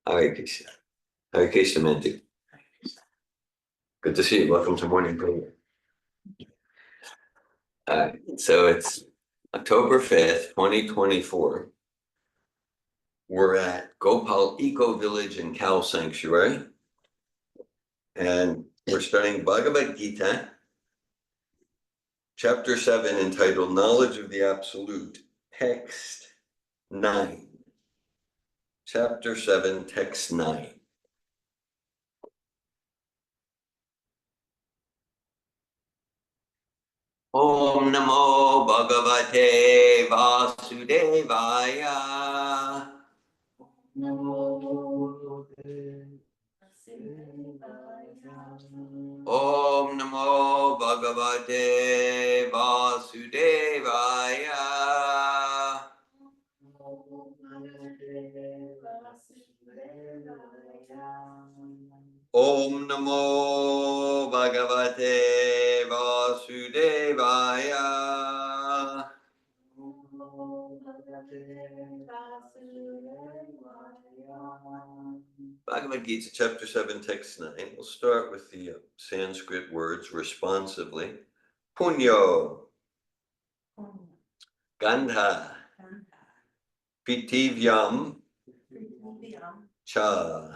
Hare Krishna. Hare Krishna, Mandy. Good to see you. Welcome to morning prayer. So it's October 5th, 2024. We're at Gopal Eco Village in Cow Sanctuary. And we're studying Bhagavad Gita, chapter 7, entitled Knowledge of the Absolute, text 9. Chapter 7, text 9. Om Namo Bhagavate Vasudevaya. Om Namo Bhagavate Vasudevaya. Om Namo Bhagavate Vasudevaya. Bhagavad Gita, chapter 7, text 9. We'll start with the Sanskrit words responsively. Punyo, Gandha, Pritivyam, Cha,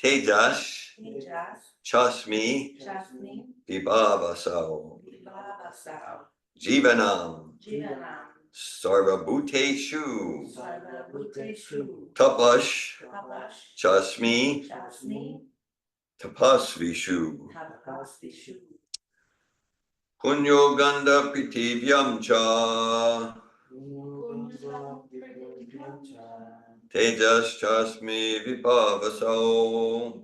Tejas, Chasmi, Vibhavasau, Jivanam, Sarvabhuteshu, Tapash, Chasmi, Tapasvishu, Punyo Gandha Pritivyam Cha, Tejas Chasmi Vibhavasau,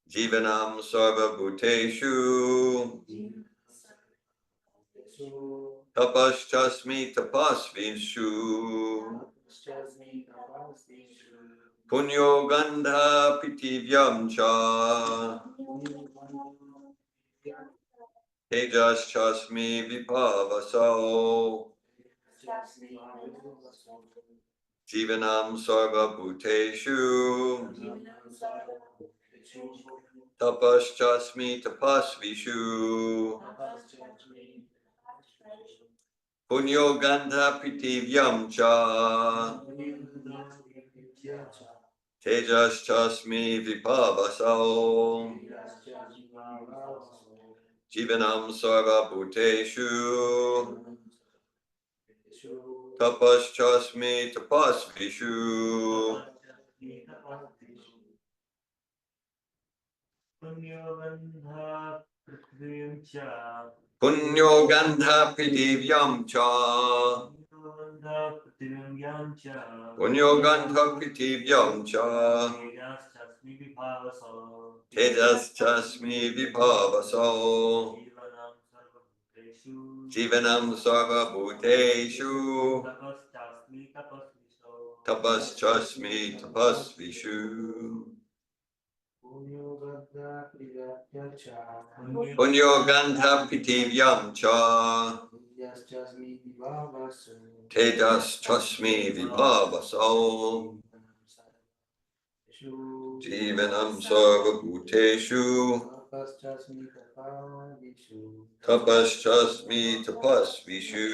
Jivanam Sarvabhuteshu, Tapaschasmi Tapasvishu, Punyo Gandha Pritivyam Cha, Tejas Chasmi Vibhavasau, Jivanam Sarvabhuteshu, Tapaschasmi Tapasvishu, Punyo Gandha Pritivyam Cha, Tejas Chasmi Vibhavasau, Jivanam Sarvabhuteshu, Tapaschasmi Tapasvishu, Punyo Gandha Pritivyam Cha, Punyo Gandha Pritivyam Cha, Tejas Chasmi Vibhavasau, Jivanam Sarvabhuteshu, Tapaschasmi Tapasvishu, Punyo Gandha Pritivyam Cha, Tejas Chasmi Vibhavasau, Jivanam Sarvabhuteshu, Tapaschasmi Tapasvishu,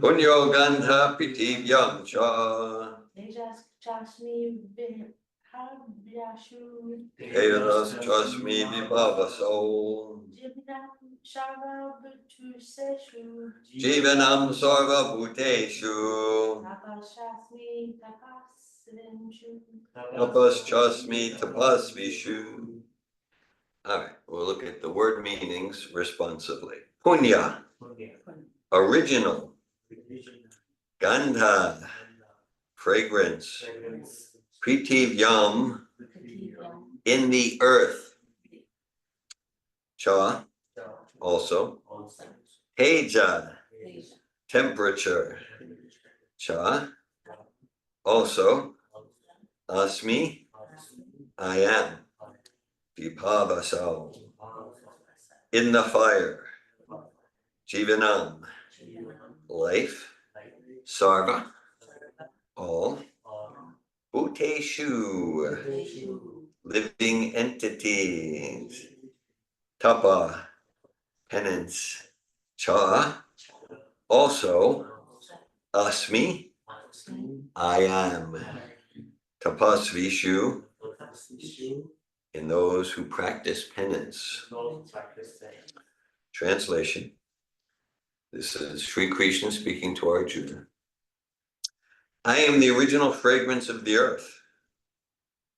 Punyo Gandha Pritivyam Cha, Tejas Chasmi Vibhavasau, Jivanam Sarvabhuteshu, Tapaschasmi Tapasvishu. All right, we'll look at the word meanings responsively. Punya, original. Gandha, fragrance. Pritivyam, in the earth. Cha, also. Teja, temperature. Cha, also. Asmi, I am. Vibhavasau, in the fire. Jivanam, life. Sarva, all. Bhuteshu, living entities. Tapa, penance. Cha, also. Asmi, I am. Tapasvishu, in those who practice penance. Translation. This is Sri Krishna speaking to Arjuna. I am the original fragrance of the earth,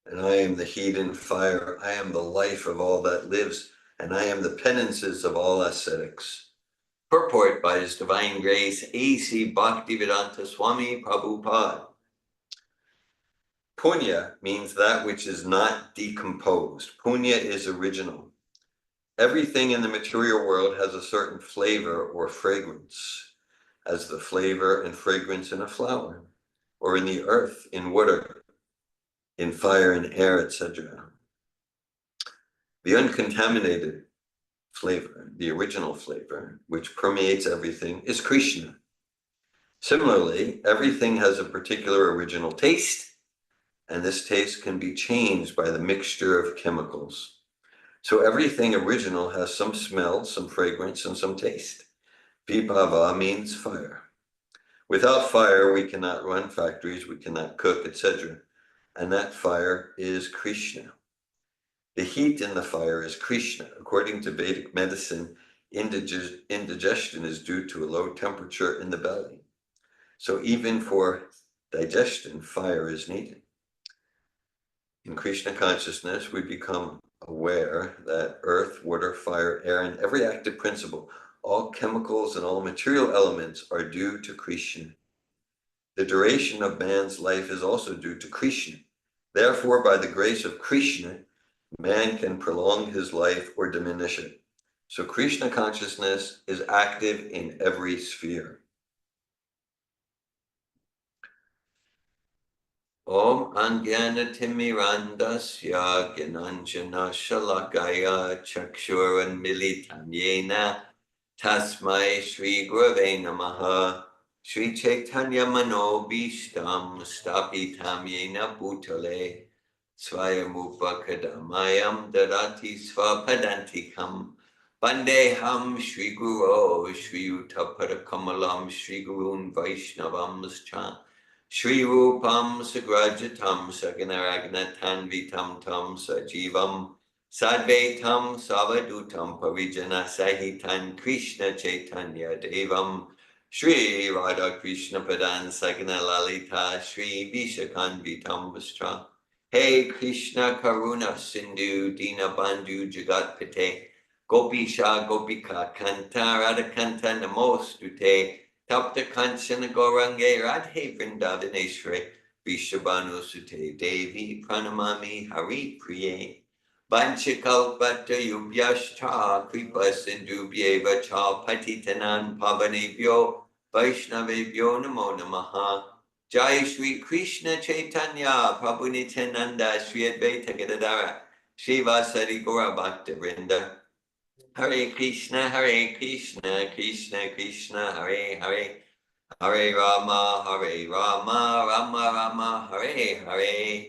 and I am the heat and fire. I am the life of all that lives, and I am the penances of all ascetics. Purport by His Divine Grace, A.C. Bhaktivedanta Swami Prabhupada. Punya means that which is not decomposed. Punya is original. Everything in the material world has a certain flavor or fragrance, as the flavor and fragrance in a flower, or in the earth, in water, in fire and air, etc. The uncontaminated flavor, the original flavor, which permeates everything, is Krishna. Similarly, everything has a particular original taste, and this taste can be changed by the mixture of chemicals. So everything original has some smell, some fragrance, and some taste. Vibhava means fire. Without fire, we cannot run factories, we cannot cook, etc. And that fire is Krishna. The heat in the fire is Krishna. According to Vedic medicine, indigestion is due to a low temperature in the belly. So even for digestion, fire is needed. In Krishna consciousness, we become aware that earth, water, fire, air, and every active principle, all chemicals and all material elements are due to Krishna. The duration of man's life is also due to Krishna. Therefore, by the grace of Krishna, man can prolong his life or diminish it. So Krishna consciousness is active in every sphere. Om Anjanatimmirandasya Gyananjana Shalakaya Chakshuranmilitanyena Tasmai Shri Gurave Namaha Shri Chaitanya Manobishtam Stapitam Yena Bhutale Swayamupakadamayam Darati Svapadantikam Bandeham Shri Guru Shri Uttaparakamalam Shri Gurun Vaishnavamscha Shri Rupam Sagrajatam Saganaragnatam Vitam Tam Sajivam Sadvaitam Savadutam Parijana Sahitan Krishna Chaitanya Devam Shri Radha Krishna Padan Sagana Lalita Shri Vishakan Vitam Vastra Hey Krishna Karuna Sindhu Dina Bandhu Jagat Pate Gopisha Gopika Kanta Radha Kanta Namostute Tapta Kanchana Gorange Radhe Vrindavaneshwari Vishabhanu Sute Devi Pranamami Hari Priye Vanchikalpata Yubhyashcha Kripa Sindhubhyeva Cha Patitanan Pavanebhyo Vaishnavebhyo Namo Namaha Jai Shri Krishna Chaitanya Prabhu Nityananda Shri Advaita Gadadara Shivasari Gaura Bhakta Vrinda Hare Krishna, Krishna Krishna, Hare Hare, Hare Rama, Rama Rama, Hare Hare.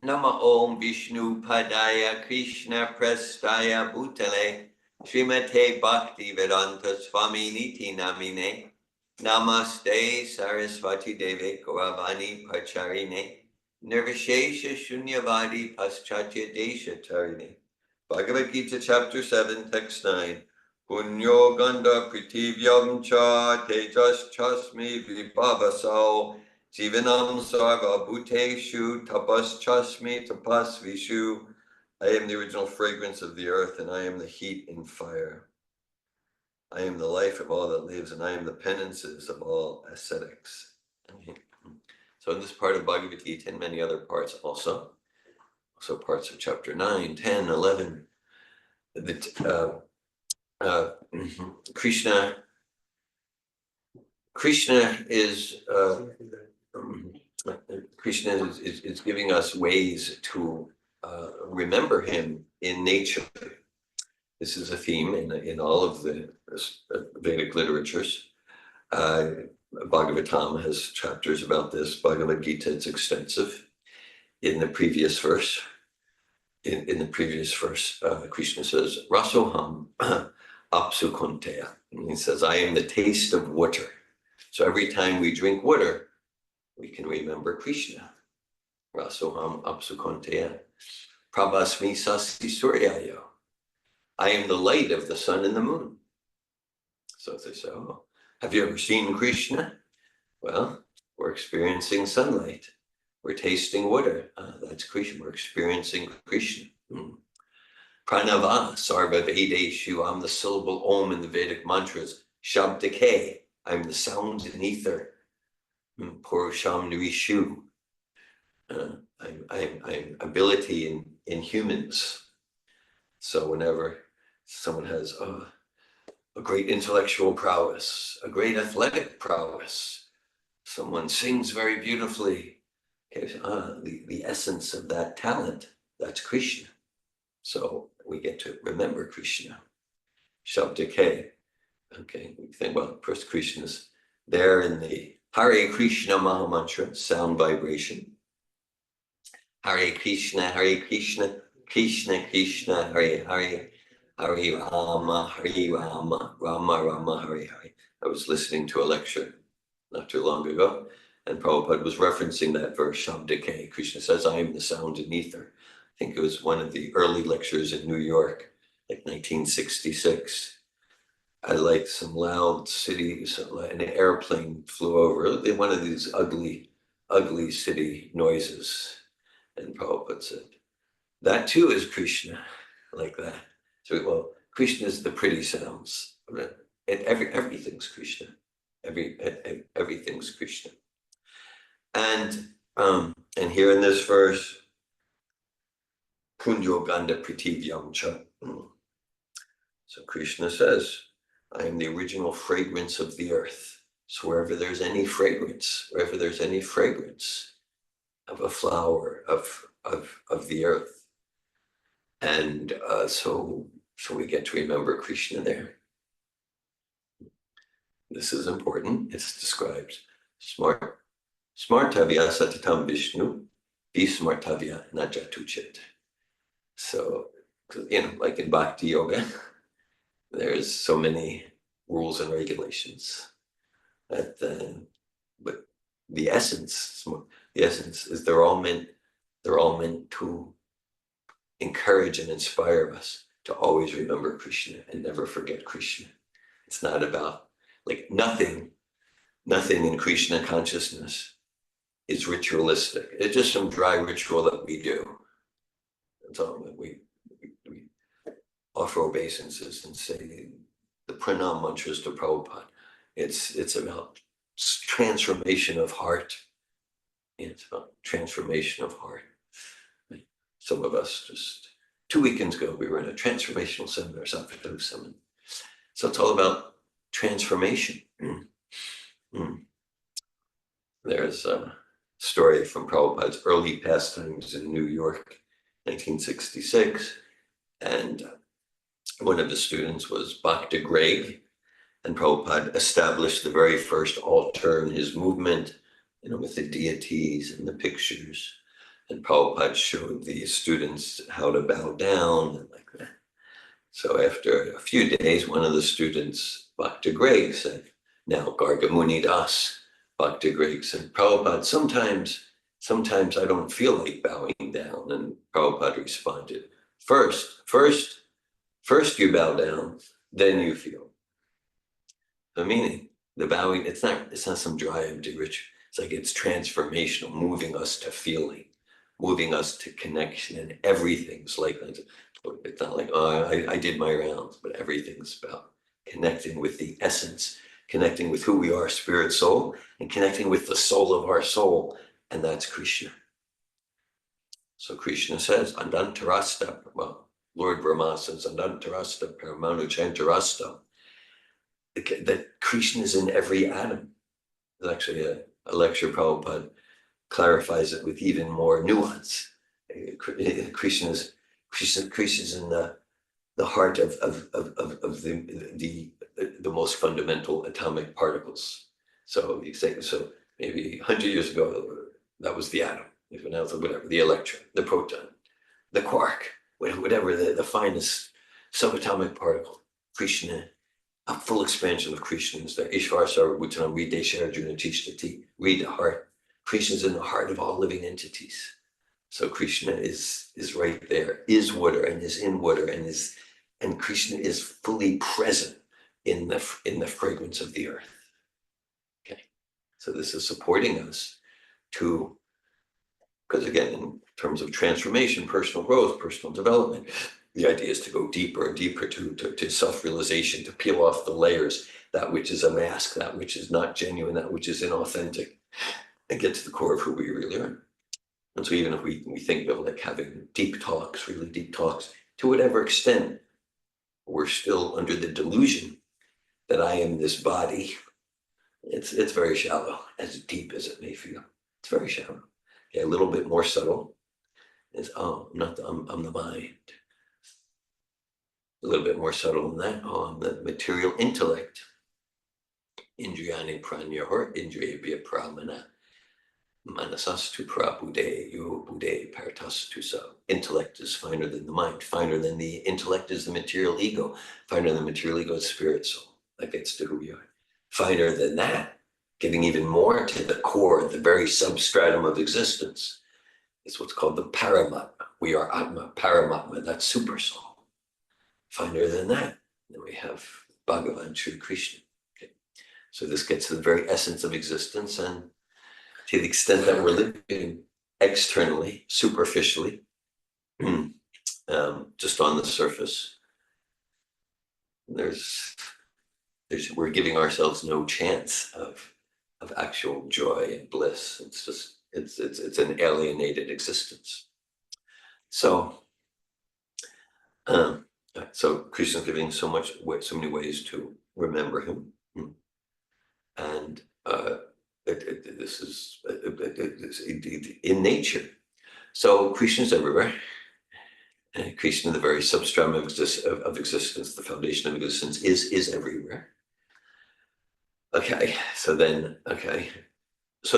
Nama Om Vishnu Padaya Krishna Prestaya Bhutale Srimate Bhakti Vedanta Swami Niti Namine Namaste Saraswati Deve Gauravani Pacharine Nirvishesha Shunyavadi Paschatya Desha Tarine. Bhagavad Gita chapter 7, text 9. Punyo ganda pritivyam cha tejas chasmi vibhavasau jivanam sarva bhuteshu tapas chasmi tapasvishu. I am the original fragrance of the earth, and I am the heat and fire. I am the life of all that lives, and I am the penances of all ascetics. So in this part of Bhagavad Gita and many other parts also parts of chapter 9, 10, 11, Krishna is giving us ways to remember him in nature. This is a theme in all of the Vedic literatures. Bhagavatam has chapters about this. Bhagavad Gita is extensive. In the previous verse, Krishna says, Rasoham apsu konteya. And he says, I am the taste of water. So every time we drink water, we can remember Krishna. Rasoham apsu konteya. Prabhasmi sasi suryayo. I am the light of the sun and the moon. So they say, oh, have you ever seen Krishna? Well, we're experiencing sunlight. We're tasting water. That's Krishna. We're experiencing Krishna. Pranava, Sarva Vedeshu. I'm the syllable Om in the Vedic mantras. Shabdake. I'm the sound in ether. Purusham Nurishu. I'm ability in humans. So whenever someone has a great intellectual prowess, a great athletic prowess, someone sings very beautifully, okay, the essence of that talent, that's Krishna. So we get to remember Krishna. Shabdake. Okay, we think, well, first Krishna's there in the Hare Krishna Mahamantra, sound vibration. Hare Krishna, Krishna Krishna, Hare Hare, Hare Rama, Rama Rama, Hare Hare. I was listening to a lecture not too long ago, and Prabhupada was referencing that verse, Shabdake. Krishna says, I am the sound in ether. I think it was one of the early lectures in New York, like 1966. I like some loud cities, an airplane flew over, one of these ugly city noises. And Prabhupada said, that too is Krishna, like that. So, well, Krishna is the pretty sounds. Everything's Krishna. Everything's Krishna. And here in this verse, Kunjo Ganda Prativyam Cha. So Krishna says, I am the original fragrance of the earth. So wherever there's any fragrance of a flower of the earth, and so we get to remember Krishna there. This is important. It's described smartavya satatam Vishnu, vismartavya najatuchit. So, like in Bhakti Yoga, there's so many rules and regulations that, but the essence is they're all meant to encourage and inspire us to always remember Krishna and never forget Krishna. It's not about, like, nothing in Krishna consciousness is ritualistic. It's just some dry ritual that we do. That's all. We offer obeisances and say the pranam mantras to Prabhupada. It's about transformation of heart. It's about transformation of heart. Some of us just 2 weekends ago, we were in a transformational seminar, Sappatosam. So it's all about transformation. There's a story from Prabhupada's early pastimes in New York, 1966. And one of the students was Bhakta Greg. And Prabhupada established the very first altar in his movement, with the deities and the pictures. And Prabhupada showed the students how to bow down and like that. So after a few days, one of the students, Bhakta Greg, said, now Gargamuni Das, Bhakta Greg said, Prabhupada, sometimes I don't feel like bowing down. And Prabhupada responded, first you bow down, then you feel. The meaning, the bowing, it's not some dry, empty ritual. It's like it's transformational, moving us to feeling, moving us to connection, and everything's like that. It's not like, oh, I did my rounds, but everything's about connecting with the essence, connecting with who we are, spirit, soul, and connecting with the soul of our soul, and that's Krishna. So Krishna says, Andantarasta, well, Lord Brahma says, Andantarasta, Paramanu Chantarasta, that Krishna is in every atom. There's actually a lecture Prabhupada clarifies it with even more nuance. Krishna's in the heart of the most fundamental atomic particles. So you say, so maybe 100 years ago, that was the atom, if now it's whatever, the electron, the proton, the quark, whatever, the finest subatomic particle. Krishna, a full expansion of Krishna is there. Ishvara Sarvabhutanam, read Desha Arjuna Tishtati, read the heart. Krishna's in the heart of all living entities. So Krishna is right there, is water and is in water, and Krishna is fully present in the fragrance of the earth. Okay, so this is supporting us to, because again, in terms of transformation, personal growth, personal development, the idea is to go deeper and deeper to self-realization, to peel off the layers, that which is a mask, that which is not genuine, that which is inauthentic, and get to the core of who we really are. And so even if we think of like having deep talks, really deep talks, to whatever extent, we're still under the delusion that I am this body. It's very shallow, as deep as it may feel. It's very shallow. Okay, a little bit more subtle is, oh, I'm the mind. A little bit more subtle than that, oh, I'm the material intellect. Indriyani pranyahor, indriyabhya pramana. Manasastu prabude, yobude paratastu sa. Intellect is finer than the mind, finer than the intellect is the material ego, finer than the material ego is spirit soul. That gets to who we are. Finer than that, getting even more to the core, the very substratum of existence, is what's called the Paramatma. We are Atma, Paramatma, that's super soul. Finer than that, then we have Bhagavan, Sri Krishna. Okay. So this gets to the very essence of existence, and to the extent that we're living externally, superficially, just on the surface, we're giving ourselves no chance of actual joy and bliss. It's just it's an alienated existence. So Krishna's giving so many ways to remember him, and this is in nature. So Krishna's everywhere. And Krishna, the very substratum of existence, the foundation of existence, is everywhere. Okay, so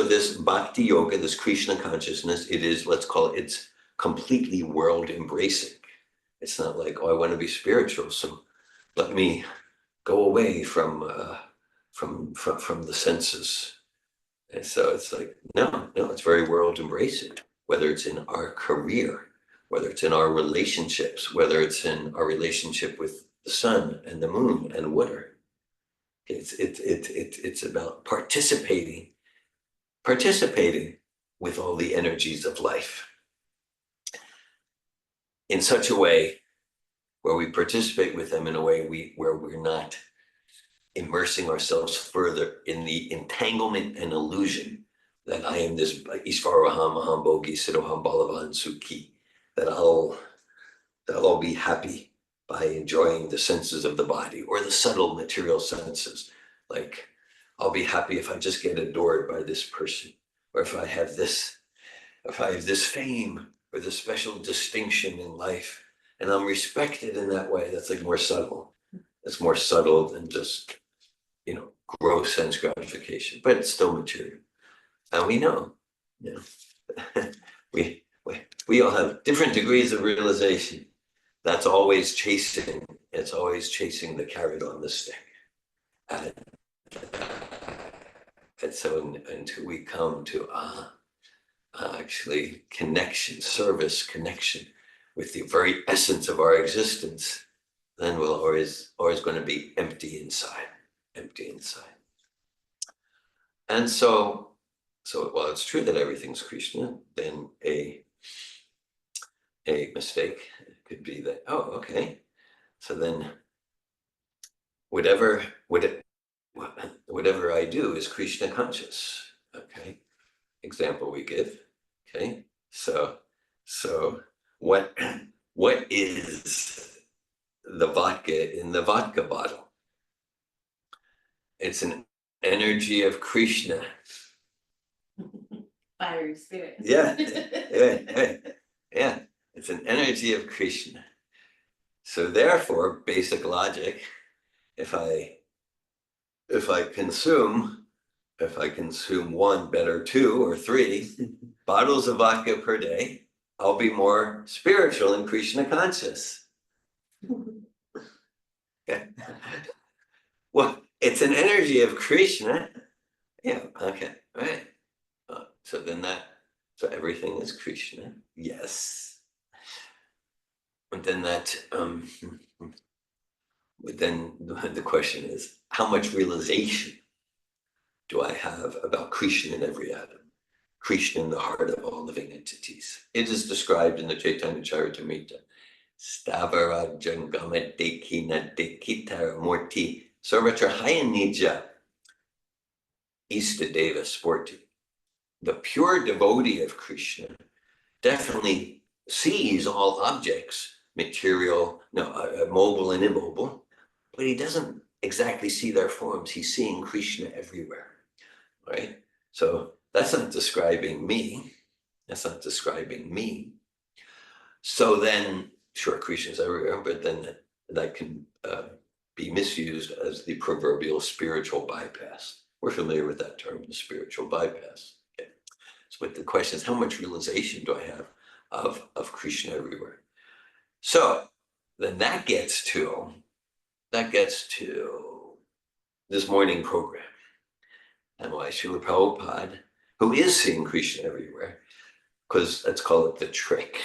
this bhakti yoga, this Krishna consciousness, it is, let's call it, it's completely world embracing. It's not like, oh, I want to be spiritual, so let me go away from the senses. And so it's like, no, it's very world embracing, whether it's in our career, whether it's in our relationships, whether it's in our relationship with the sun and the moon and water. It's about participating with all the energies of life in such a way where we participate with them in a way where we're not immersing ourselves further in the entanglement and illusion that I am this Ishvaraham Aham Bogi Siddhoham Balavan Sukhi, that I'll be happy by enjoying the senses of the body or the subtle material senses. Like, I'll be happy if I just get adored by this person, or if I have this fame or this special distinction in life, and I'm respected in that way. That's like more subtle. It's more subtle than just, gross sense gratification, but it's still material. And we know, we all have different degrees of realization. That's always chasing. It's always chasing the carrot on the stick. And so until we come to actually service, connection with the very essence of our existence, then we'll always going to be empty inside. And so while it's true that everything's Krishna, then a mistake could be that, oh, okay, so then whatever I do is Krishna conscious. Okay, example we give. Okay, so what is the vodka in the vodka bottle? It's an energy of Krishna. Fiery spirit. Yeah. It's an energy of Krishna. So therefore, basic logic, if I consume, one, better two or three bottles of vodka per day, I'll be more spiritual and Krishna conscious. Okay. Well, it's an energy of Krishna. Yeah, okay, right. So everything is Krishna. Yes. And then the question is, how much realization do I have about Krishna in every atom? Krishna in the heart of all living entities. It is described in the Chaitanya Charitamrita. Stavara Jangama Dekina Dekitara Murti Sarvatra Hayanija Istadeva Sporti. The pure devotee of Krishna definitely sees all objects, material, mobile and immobile, but he doesn't exactly see their forms. He's seeing Krishna everywhere, right? So that's not describing me. So then, sure, Krishna's everywhere, but then that can be misused as the proverbial spiritual bypass. We're familiar with that term, the spiritual bypass. Okay. So, but the question is, how much realization do I have of Krishna everywhere? So then that gets to this morning program, and why Srila Prabhupada, who is seeing Krishna everywhere, because let's call it the trick,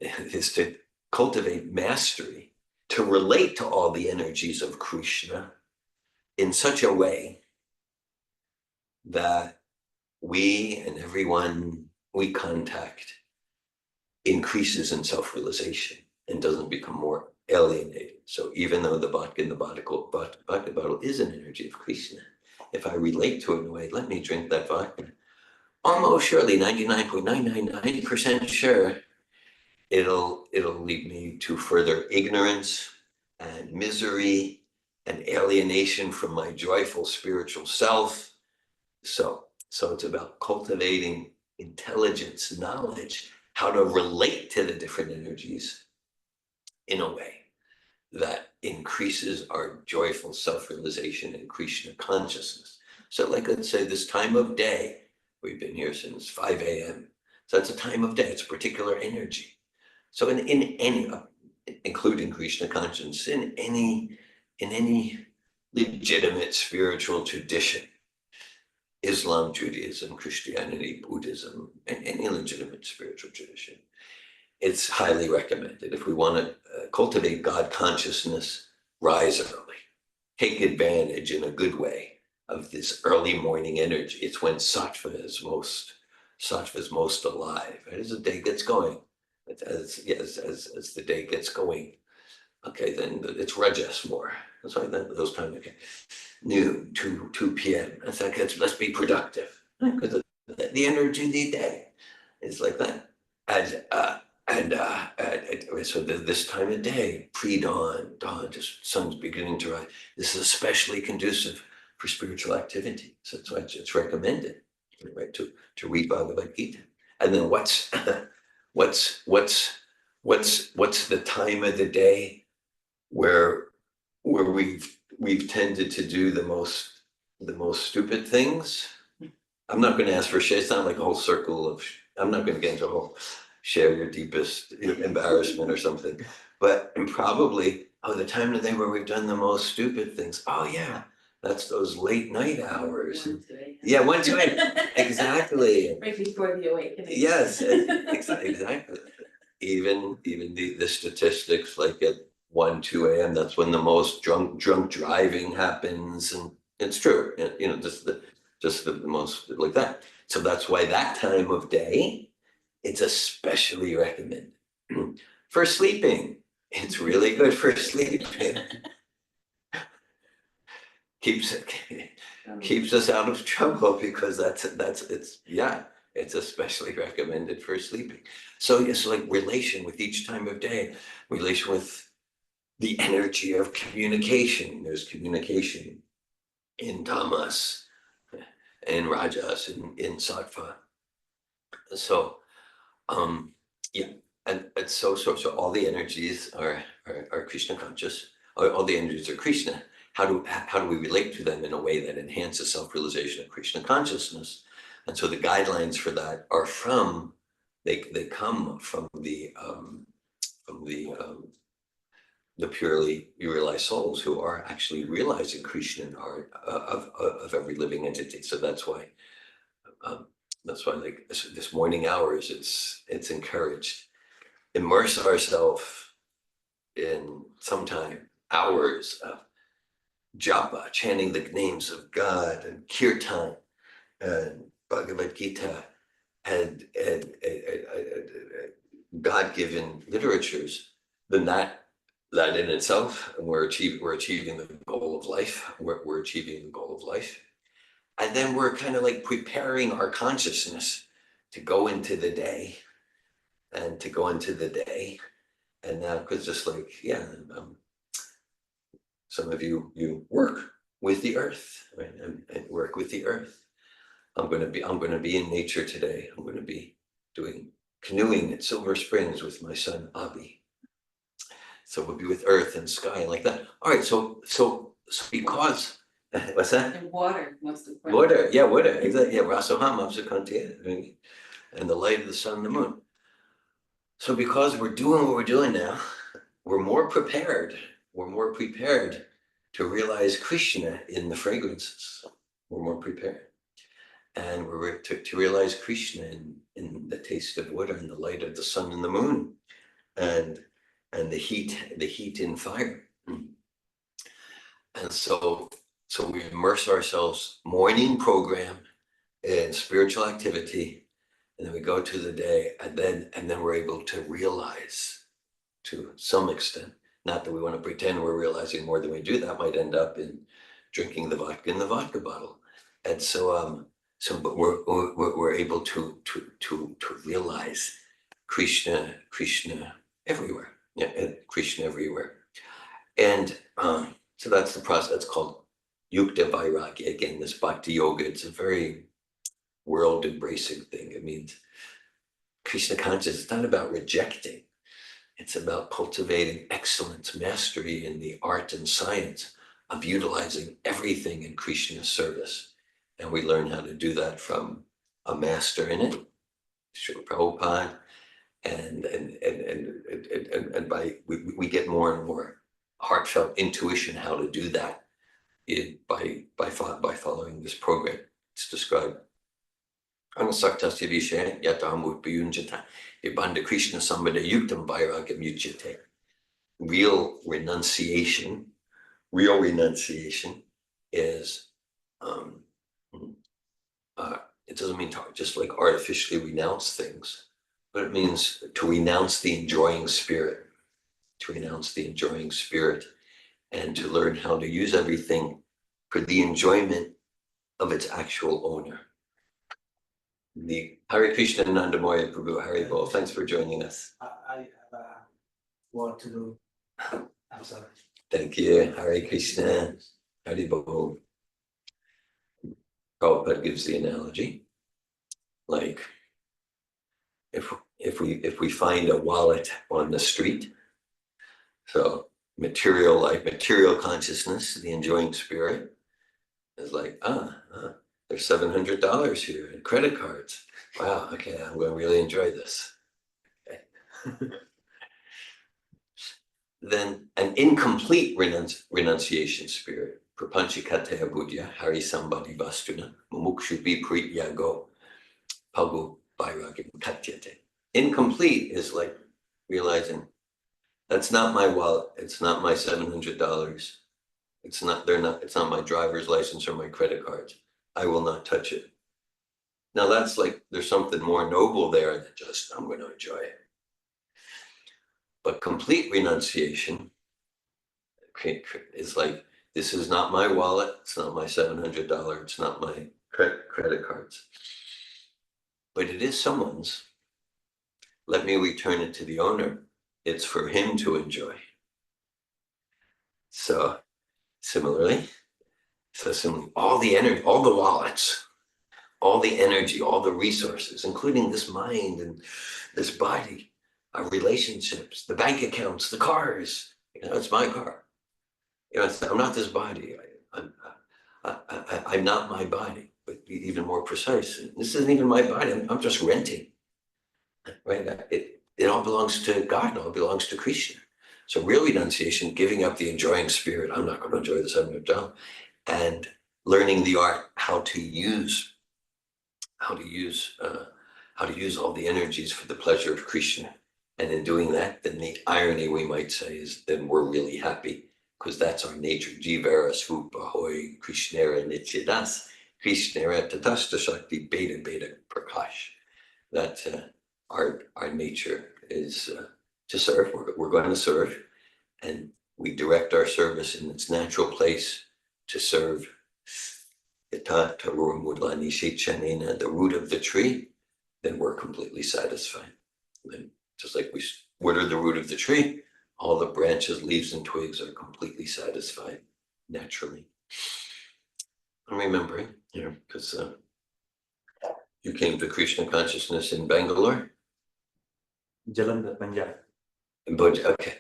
is to cultivate mastery, to relate to all the energies of Krishna in such a way that we and everyone we contact increases in self-realization and doesn't become more alienated. So even though the vodka in the vodka bottle is an energy of Krishna, if I relate to it in a way, let me drink that vodka, almost surely 99.999% sure it'll lead me to further ignorance and misery and alienation from my joyful spiritual self. So it's about cultivating intelligence, knowledge, how to relate to the different energies in a way that increases our joyful self-realization and Krishna consciousness. So like, let's say this time of day, we've been here since 5 a.m. So that's a time of day, it's a particular energy. So in any, including Krishna consciousness, in any legitimate spiritual tradition, Islam, Judaism, Christianity, Buddhism, and any legitimate spiritual tradition, it's highly recommended. If we want to cultivate God consciousness, rise early. Take advantage in a good way of this early morning energy. It's when sattva is most alive. Right? As the day gets going, as the day gets going, okay, then it's rajas more. That's why those times, okay, noon, 2 p.m. It's like, let's be productive. Because the energy of the day is like that. So this time of day, pre-dawn, just sun's beginning to rise. This is especially conducive for spiritual activity. So that's why it's recommended, right, to read Bhagavad Gita. And then what's the time of the day where we've tended to do the most stupid things? I'm not going to ask for share. It's not like a whole circle of. I'm not going to get into a whole share your deepest embarrassment or something, but probably the time of the day where we've done the most stupid things. Oh yeah, that's those late night hours. 1 to 8. Yeah, 1 to 8. Exactly. Right before the awakening. Yes, exactly. Even the statistics, like at 1, 2 a.m., that's when the most drunk driving happens, and it's true. Just the most like that. So that's why that time of day, it's especially recommended for sleeping. It's really good for sleeping. Keeps us out of trouble, because it's especially recommended for sleeping. So it's like relation with each time of day, relation with the energy of communication. There's communication in tamas, in rajas, in sattva. So yeah, so all the energies are Krishna conscious. All the energies are Krishna. How do we relate to them in a way that enhances self-realization of Krishna consciousness? And so the guidelines for that are they come from the purely realized souls who are actually realizing Krishna in heart of every living entity. So um, that's why like this morning hours, it's encouraged. Immerse ourselves in sometime hours of japa, chanting the names of God, and kirtan, and Bhagavad Gita, and God-given literatures. Then that in itself, and we're achieving the goal of life. We're achieving the goal of life, and then we're kind of like preparing our consciousness to go into the day, and now because just like some of you work with the earth, right? And work with the earth. I'm going to be in nature today. I'm going to be doing canoeing at Silver Springs with my son Avi. So we'll be with earth and sky like that. All right. So because what's that? And water, most of the Water, yeah, water, exactly. Yeah, Rasaham, Apsakanti, and the light of the sun and the moon. So because we're doing what we're doing now, we're more prepared. We're more prepared to realize Krishna in the fragrances. We're more prepared. And we're to realize Krishna in the taste of water and the light of the sun and the moon, and the heat in fire. And so we immerse ourselves morning program in spiritual activity, and then we go to the day, and then we're able to realize to some extent. Not that we want to pretend we're realizing more than we do. That might end up in drinking the vodka in the vodka bottle. And but we're able to realize Krishna everywhere. Yeah, Krishna everywhere. And so that's the process. It's called Yukta Vairagya. Again, this Bhakti Yoga. It's a very world embracing thing. It means Krishna consciousness. It's not about rejecting. It's about cultivating excellence, mastery in the art and science of utilizing everything in Krishna's service. And we learn how to do that from a master in it, Srila Prabhupada, and by we get more and more heartfelt intuition how to do that by following this program. It's described. Anasaktasya Vishaya Yatam Upayunjata Ibanda Krishna Sambada Yuktam Vairagam Yujyate. Real renunciation is it doesn't mean to just like artificially renounce things, but it means to renounce the enjoying spirit, and to learn how to use everything for the enjoyment of its actual owner. The Hare Krishna Nandamoya Prabhu Hari Bol. Thanks for joining us. I have a word to do. I'm sorry. Thank you. Hare Krishna. Hari Bol. Prabhupada gives the analogy, like if we find a wallet on the street, so material life, material consciousness, the enjoying spirit is like, there's $700 here in credit cards. Wow, okay, I'm going to really enjoy this. Okay. Then an incomplete renunciation spirit, prapanchikateya buddhya, hari sambadi vastuna, mumukshu viprityago, pagu vairagam katyate. Incomplete is like realizing that's not my wallet, it's not my $700, it's not my driver's license or my credit cards. I will not touch it. Now that's like, there's something more noble there than just, I'm going to enjoy it. But complete renunciation is like, this is not my wallet, it's not my $700, it's not my credit cards. But it is someone's. Let me return it to the owner. It's for him to enjoy. So similarly, all the energy, all the wallets, all the energy, all the resources, including this mind and this body, our relationships, the bank accounts, the cars. It's my car. I'm not this body. I'm not my body, but be even more precise. This isn't even my body. I'm just renting, right? It all belongs to God. It all belongs to Krishna. So real renunciation, giving up the enjoying spirit. I'm not going to enjoy this. I'm going to down, and learning the art how to use all the energies for the pleasure of Krishna. And in doing that, then the irony we might say is then we're really happy because that's our nature. Jivara Svupa Hoy Krishnera Nityadas Krishnera Tatasta Shakti Beta Beta Prakash. That our nature is to serve. We're going to serve, and we direct our service in its natural place to serve the root of the tree, then we're completely satisfied. And just like we water the root of the tree, all the branches, leaves, and twigs are completely satisfied naturally. I'm remembering here because you came to Krishna consciousness in Bangalore? Jalandhar, Punjab. In Punjab, okay.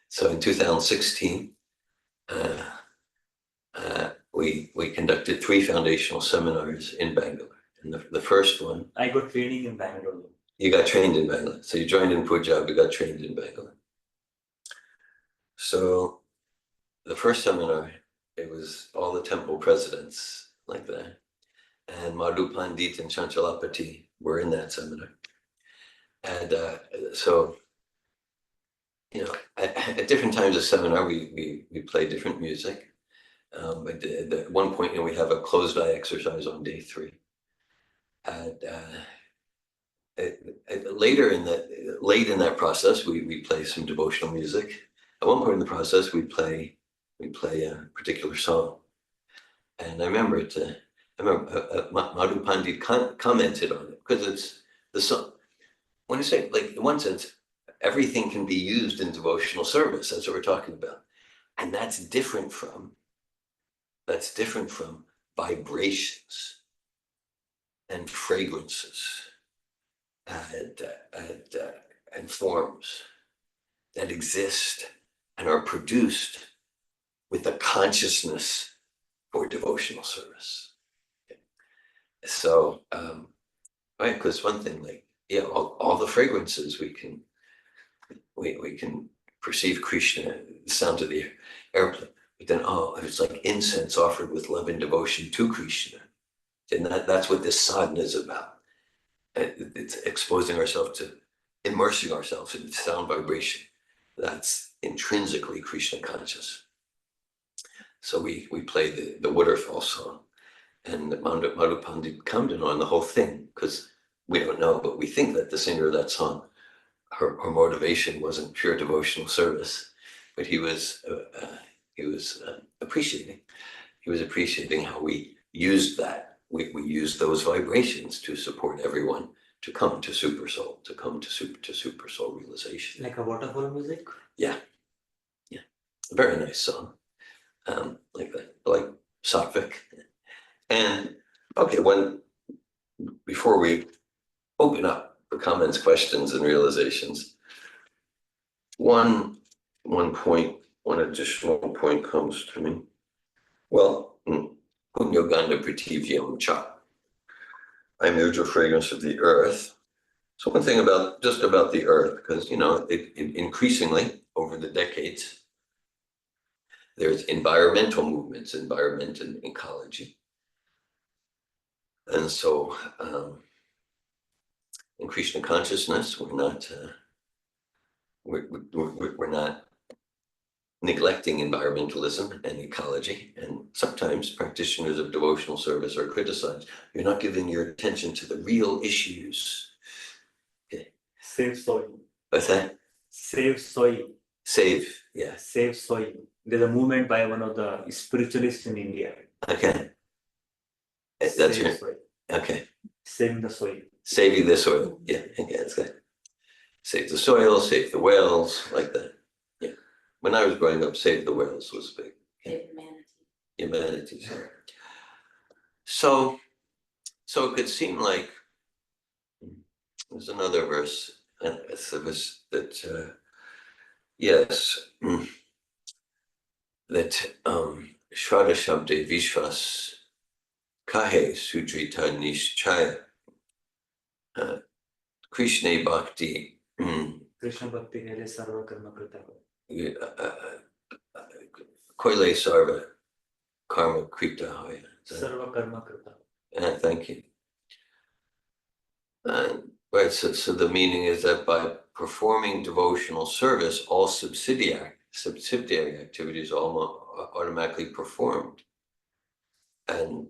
So in 2016, we conducted 3 foundational seminars in Bangalore. And the first one... I got training in Bangalore. You got trained in Bangalore. So you joined in Punjab, you got trained in Bangalore. So the first seminar, it was all the temple presidents like that. And Madhu Pandit and Chanchalapati were in that seminar. And so, at different times of seminar, we play different music. But at one point, we have a closed eye exercise on day 3. And late in that process, we play some devotional music. At one point in the process, we play a particular song. And I remember Madhu Pandit commented on it because it's the song. When I say, like, in one sense, everything can be used in devotional service. That's what we're talking about. And that's different from vibrations and fragrances and forms that exist and are produced with the consciousness for devotional service. So, right, because one thing, like, all the fragrances we can perceive Krishna, the sound of the airplane, but then it's like incense offered with love and devotion to Krishna, and that's what this sadhana is about. It's exposing ourselves to, immersing ourselves in sound vibration that's intrinsically Krishna conscious. So we play the waterfall song, and Madhu Pandit commented on the whole thing because we don't know, but we think that the singer of that song, her motivation wasn't pure devotional service, but he was appreciating. He was appreciating how we used that. We used those vibrations to support everyone to come to super soul, to come to super soul realization. Like a waterfall music? Yeah. A very nice song. Like Satvik. And okay, before we open up for comments, questions, and realizations, one additional point comes to me. Well, Punyoganda Prativyam Cha. I'm the fragrance of the earth. So one thing about the earth, because it increasingly over the decades, there's environmental movements, environment and ecology. And so in Krishna consciousness, we're not neglecting environmentalism and ecology. And sometimes practitioners of devotional service are criticized. You're not giving your attention to the real issues. Okay. Save soil. What's that? Save soil. Save, yeah. Save soil. There's a movement by one of the spiritualists in India. Okay. That's Save soil. Okay. Saving the soil. Saving the soil. Yeah, that's good. Save the soil, save the whales, like that. Yeah. When I was growing up, save the whales was big. Save humanity. Humanity. So it could seem like there's another verse and so was that yes, that Shraddha Shabde Vishwas Kahe Sudrita Nishchaya Krishna Bhakti Krishna Bhakti Hele Sarva Karma Krita. Koile Sarva Karma Krita Hoya. Sarva Karma Krita. Thank you. Right, so the meaning is that by performing devotional service, all subsidiary activities are automatically performed. And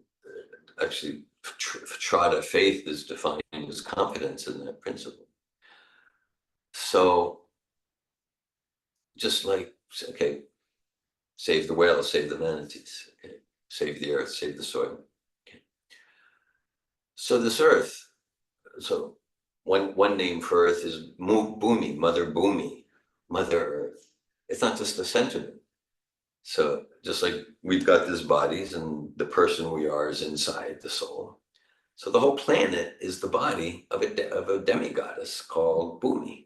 actually, Trada faith is defined as confidence in that principle. So, just like, okay, save the whales, save the manatees, okay, save the earth, save the soil. Okay. So this earth, so one name for earth is Bhumi, Mother Earth. It's not just a sentiment. So just like we've got these bodies and the person we are is inside the soul. So the whole planet is the body of a demigoddess called Bhumi.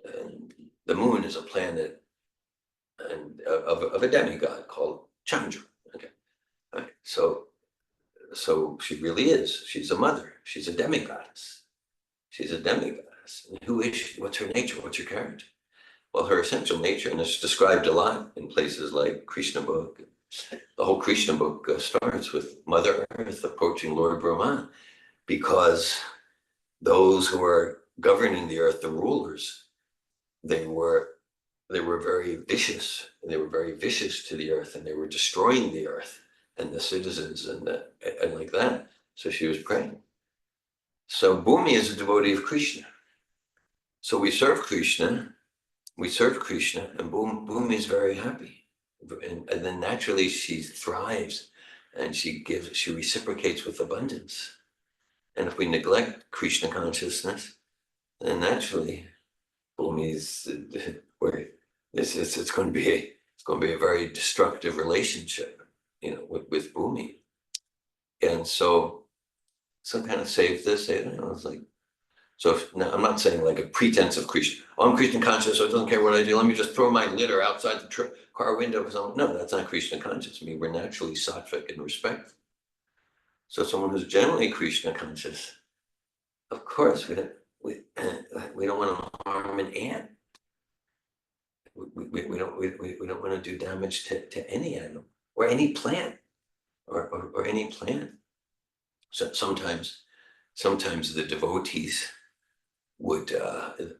And the moon is a planet and of a demigod called Chandra. Okay. All right. So she really is. She's a mother. She's a demigoddess. She's a demigoddess. And who is she? What's her nature? What's her character? Well, her essential nature, and it's described a lot in places like Krishna book. The whole Krishna book starts with Mother Earth approaching Lord Brahman, because those who are governing the earth, the rulers, they were very vicious. And they were very vicious to the earth, and they were destroying the earth and the citizens and like that. So she was praying. So Bhumi is a devotee of Krishna. So we serve Krishna, and Bhumi is very happy. And then naturally she thrives, and she reciprocates with abundance. And if we neglect Krishna consciousness, then naturally Bhumi is where it's going to be a very destructive relationship, with Bhumi. And so kind of save this, save that. I was like, so now I'm not saying like a pretense of Krishna. Oh, I'm Krishna conscious, so it doesn't care what I do. Let me just throw my litter outside the car window because no, that's not Krishna conscious. I mean, we're naturally sattvic and respectful. So someone who's generally Krishna conscious, of course, we don't want to harm an ant. We don't want to do damage to any animal or any plant or any plant. So sometimes the devotees would kind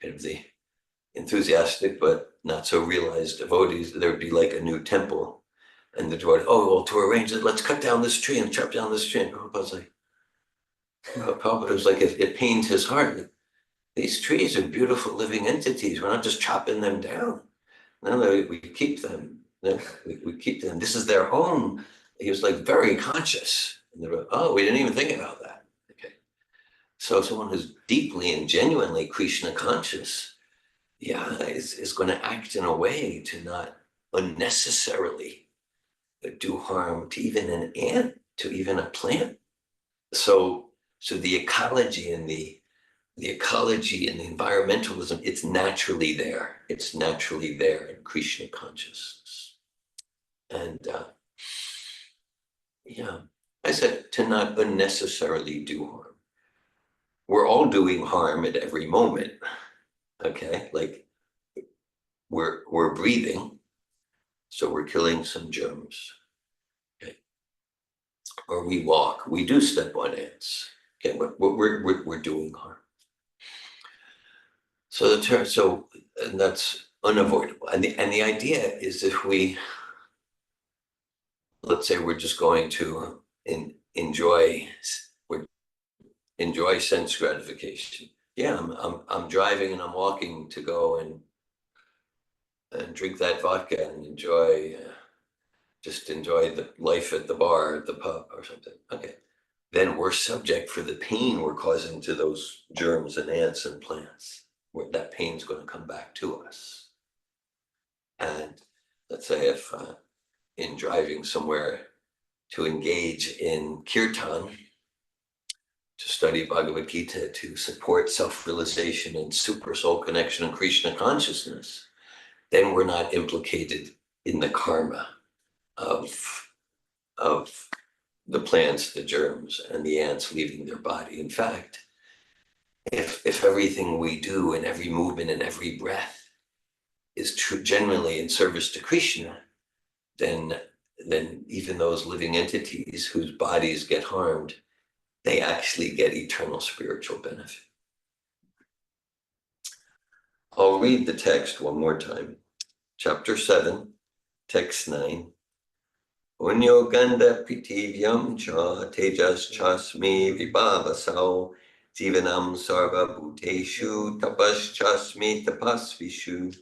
of the enthusiastic but not so realized devotees, there would be like a new temple, and the devotee, oh well, to arrange it, let's cut down this tree and chop down this tree. And Prabhupada was like, it pains his heart. These trees are beautiful living entities. We're not just chopping them down. No, we keep them. We keep them. This is their home. He was like very conscious. And they were, oh, we didn't even think about that. Okay. So someone who's deeply and genuinely Krishna conscious, is going to act in a way to not unnecessarily do harm to even an ant, to even a plant. So the ecology and the environmentalism, it's naturally there. It's naturally there in Krishna consciousness. And I said to not unnecessarily do harm. We're all doing harm at every moment. Okay, like we're breathing, so we're killing some germs. Okay, or we walk, we do step on ants. Okay, we're doing harm. So and that's unavoidable. And the idea is, if we, let's say we're just going to enjoy sense gratification. Yeah, I'm driving and I'm walking to go and drink that vodka and enjoy the life at the bar, at the pub or something. Okay, then we're subject for the pain we're causing to those germs and ants and plants. Where that pain's going to come back to us. And let's say if in driving somewhere to engage in kirtan, study Bhagavad Gita to support self-realization and super soul connection and Krishna consciousness, then we're not implicated in the karma of the plants, the germs, and the ants leaving their body. In fact, if everything we do and every movement and every breath is generally in service to Krishna, then even those living entities whose bodies get harmed, they actually get eternal spiritual benefit. I'll read the text one more time. Chapter 7, text 9. Unyo ganda pritivyam cha tejas chasmi vibhavasau jivanam sarva bhuteshu tapas chasmi tapasvishu.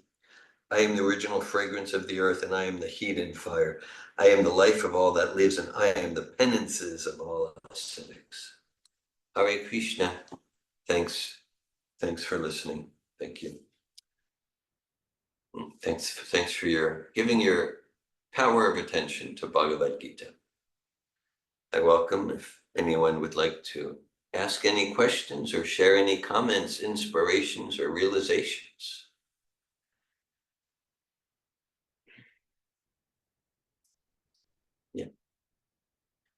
I am the original fragrance of the earth, and I am the heat and fire. I am the life of all that lives, and I am the penances of all ascetics. Hare Krishna. Thanks for listening. Thank you. Thanks for giving your power of attention to Bhagavad Gita. I welcome if anyone would like to ask any questions or share any comments, inspirations, or realizations. Yeah.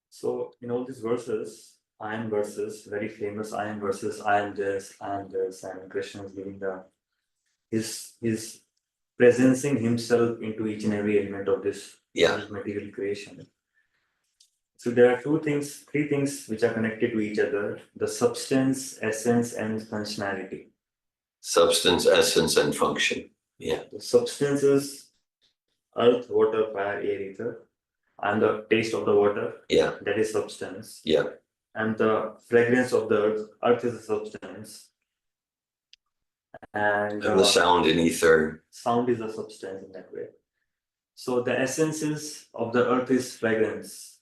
So in all these verses, I am verses, very famous I am verses, I am this, and Krishna is giving his presencing himself into each and every element of this material creation. So there are three things which are connected to each other: the substance, essence, and functionality. Substance, essence, and function. Yeah. The substance is earth, water, fire, air, ether, and the taste of the water. Yeah. That is substance. Yeah. And the fragrance of the earth is a substance. And the sound in ether. Sound is a substance in that way. So the essences of the earth is fragrance.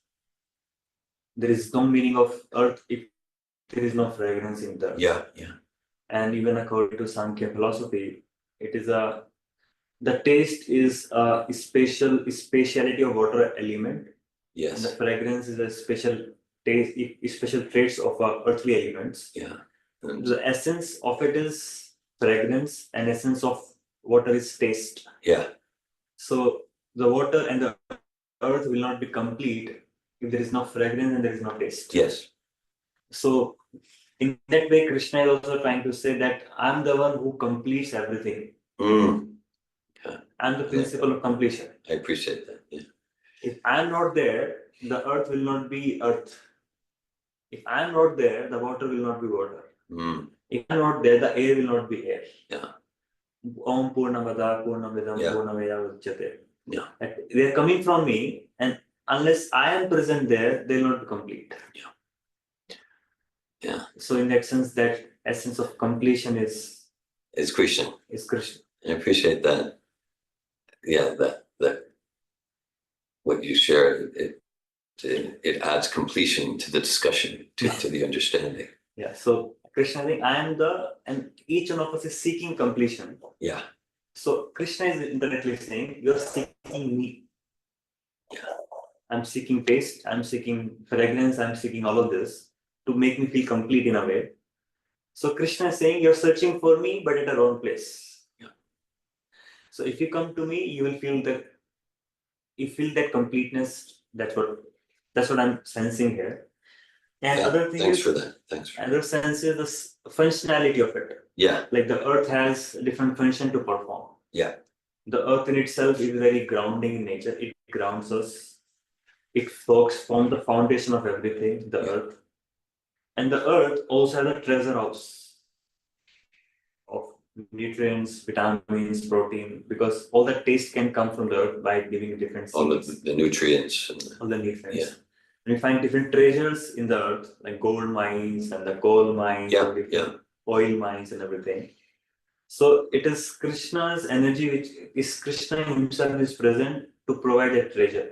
There is no meaning of earth if there is no fragrance in the earth. Yeah, yeah. And even according to Sankhya philosophy, it is the taste is a speciality of water element. Yes. And the fragrance is a special taste, special traits of earthly elements. Yeah. The essence of it is fragrance, and essence of water is taste. Yeah. So the water and the earth will not be complete if there is no fragrance and there is no taste. Yes. So in that way, Krishna is also trying to say that I'm the one who completes everything. Yeah. I'm the principle of completion. I appreciate that. Yeah. If I'm not there, the earth will not be earth. If I'm not there, the water will not be water. If I'm not there, the air will not be air. Yeah. Om Purnamada Purnamidam Purnamaya Uchyate. Yeah. They are coming from me, and unless I am present there, they will not be complete. Yeah. Yeah. So in that sense, that essence of completion is Krishna. Is Krishna. I appreciate that. Yeah, that what you share, it adds completion to the discussion, to the understanding. Yeah. So Krishna saying, I am and each one of us is seeking completion. Yeah. So Krishna is indirectly saying, you're seeking me. Yeah. I'm seeking taste, I'm seeking fragrance, I'm seeking all of this to make me feel complete in a way. So Krishna is saying, you're searching for me, but at a wrong place. Yeah. So if you come to me, you will feel that completeness. That's what I'm sensing here. And other thing thanks is, for that. Thanks for another sense is the functionality of it. Yeah. Like the earth has a different function to perform. Yeah. The earth in itself is very grounding in nature. It grounds us. It forms the foundation of everything, the earth. And the earth also has a treasure house of nutrients, vitamins, protein, because all that taste can come from the earth by giving different all seeds. the nutrients. All the nutrients. Yeah. And we find different treasures in the earth, like gold mines and the coal mines, oil mines and everything. So it is Krishna's energy, which is Krishna himself is present to provide a treasure.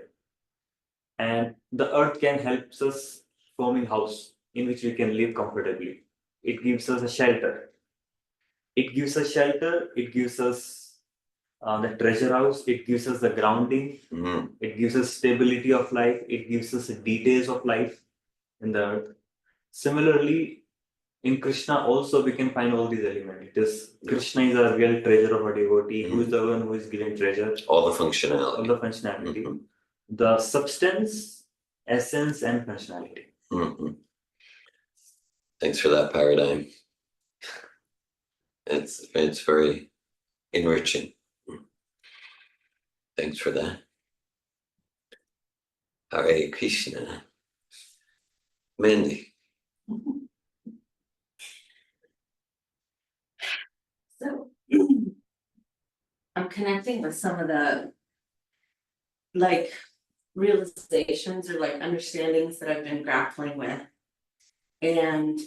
And the earth can help us forming house in which we can live comfortably. It gives us a shelter. It gives us shelter. It gives us the treasure house. It gives us the grounding. It gives us stability of life. It gives us the details of life in the earth. Similarly, in Krishna also we can find all these elements. It is Krishna is a real treasure of a devotee, who is the one who is giving treasure. All the functionality. All the functionality. The substance, essence, and functionality. Thanks for that paradigm. It's very enriching. Thanks for that. Hare Krishna. Mandy. So I'm connecting with some of the like realizations or like understandings that I've been grappling with. And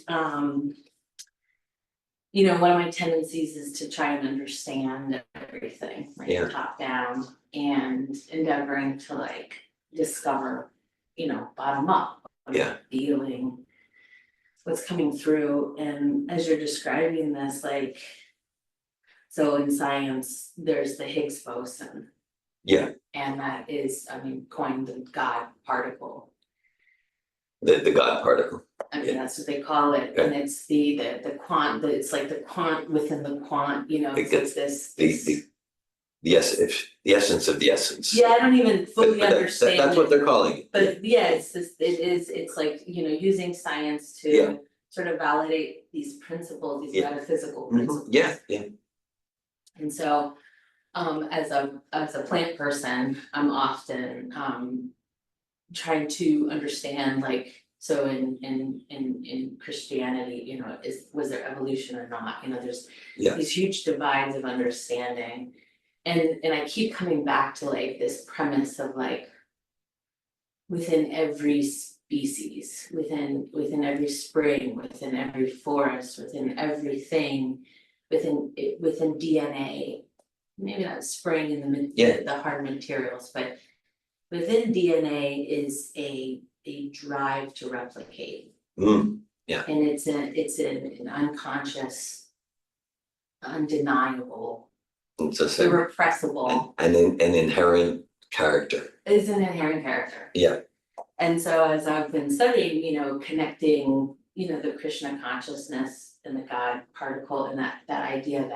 you know, one of my tendencies is to try and understand everything, like top down, and endeavoring to like discover, you know, bottom up, feeling what's coming through. And as you're describing this, like, so in science, there's the Higgs boson. Yeah. And that is, I mean, coined the God particle. The God particle. I mean, that's what they call it, and it's the quant, it's like the quant within the quant, you know, it's like this. The essence of the essence. Yeah, I don't even fully But understand. that's what they're calling it. But yeah, it's like, you know, using science to sort of validate these principles, these metaphysical principles. Yeah. And so, as a plant person, I'm often trying to understand, like, so in Christianity, you know, was there evolution or not? You know, there's these huge divides of understanding. And I keep coming back to like this premise of like within every species, within every spring, within every forest, within everything, within DNA, maybe not spring in the hard materials, but within DNA is a drive to replicate. And it's an unconscious, undeniable, irrepressible, and an inherent character. It's an inherent character. Yeah. And so as I've been studying, you know, connecting, you know, the Krishna consciousness and the God particle, and that idea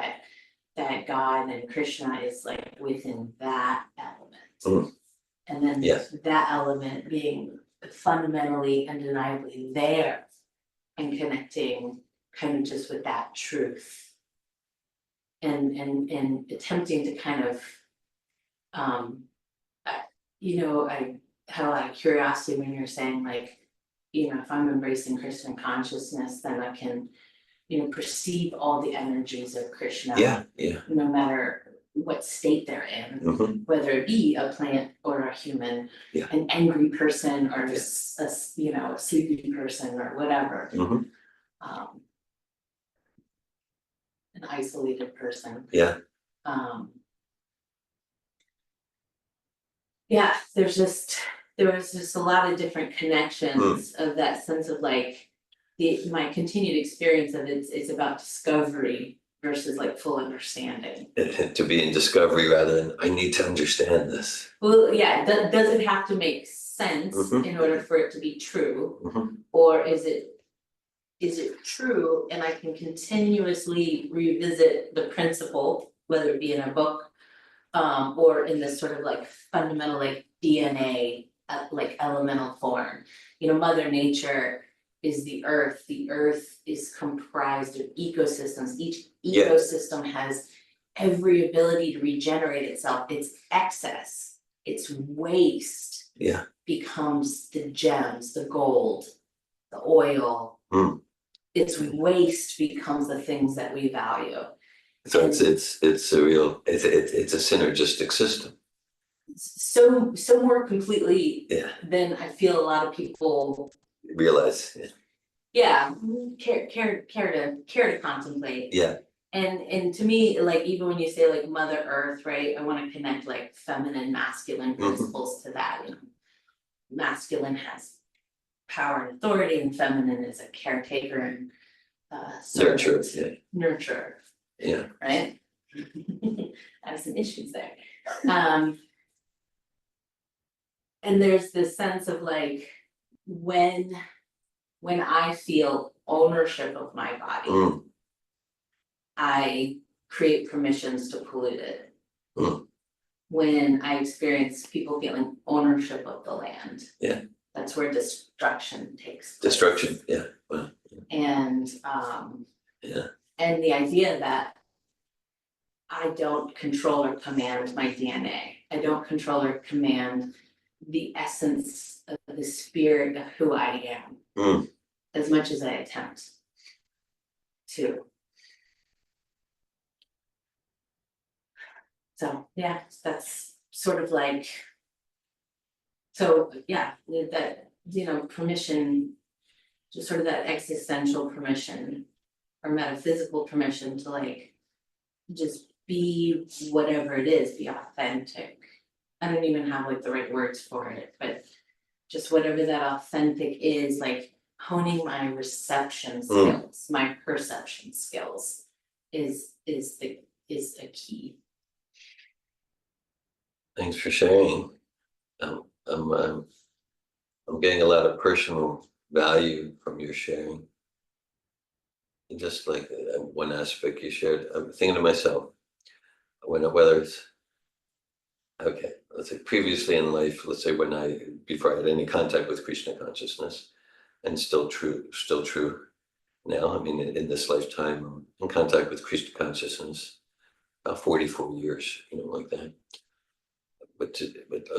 that God and Krishna is like within that element. And then that element being fundamentally, undeniably there, and connecting kind of just with that truth. And attempting to kind of, you know, I had a lot of curiosity when you're saying like, you know, if I'm embracing Krishna consciousness, then I can, you know, perceive all the energies of Krishna. No matter what state they're in, whether it be a plant or a human, an angry person or a you know, a sleepy person or whatever. An isolated person. There was just a lot of different connections of that sense of like my continued experience of it's about discovery versus like full understanding. To be in discovery rather than I need to understand this. Well, yeah, does it have to make sense in order for it to be true? Or is it true and I can continuously revisit the principle, whether it be in a book or in this sort of like fundamental like DNA like elemental form. You know, Mother Nature is the earth. The earth is comprised of ecosystems. Each ecosystem has every ability to regenerate itself. Its excess, its waste becomes the gems, the gold, the oil. Its waste becomes the things that we value. So it's a real, it's a synergistic system. So more completely than I feel a lot of people realize. Care to contemplate. And to me, like even when you say like Mother Earth, right? I want to connect like feminine, masculine principles to that. You know, masculine has power and authority, and feminine is a caretaker and nurture. Right. I have some issues there. And there's this sense of like when when I feel ownership of my body, I create permissions to pollute it. When I experience people feeling ownership of the land. Yeah. That's where destruction takes place. Destruction, yeah. Wow. And Yeah. and the idea that I don't control or command my DNA. I don't control or command the essence of the spirit of who I am. As much as I attempt to. So yeah, that's sort of like, so yeah, that, you know, permission, just sort of that existential permission or metaphysical permission to like just be whatever it is, be authentic. I don't even have like the right words for it, but just whatever that authentic is, like honing my reception skills, my perception skills is the key. Thanks for sharing. I'm getting a lot of personal value from your sharing. And just like one aspect you shared, I'm thinking to myself, whether it's, okay, let's say previously in life, let's say before I had any contact with Krishna consciousness, and still true now, I mean, in this lifetime, I'm in contact with Krishna consciousness, about 44 years, you know, like that. But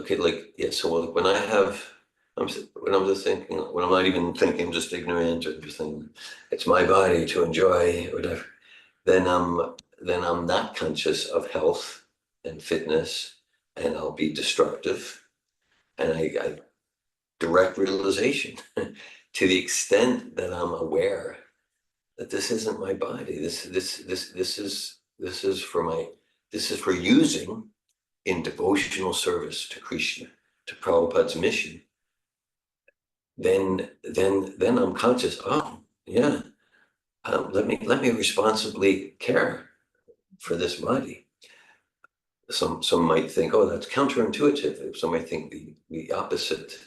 okay, like, yeah, so like when I'm just thinking, when I'm not even thinking, I'm just ignorant, or just thinking, it's my body to enjoy, or whatever, then I'm not conscious of health and fitness, and I'll be destructive. And I direct realization to the extent that I'm aware that this isn't my body. This is for using in devotional service to Krishna, to Prabhupada's mission. Then I'm conscious. Oh, yeah. Let me responsibly care for this body. Some might think, oh, that's counterintuitive. Some might think the opposite.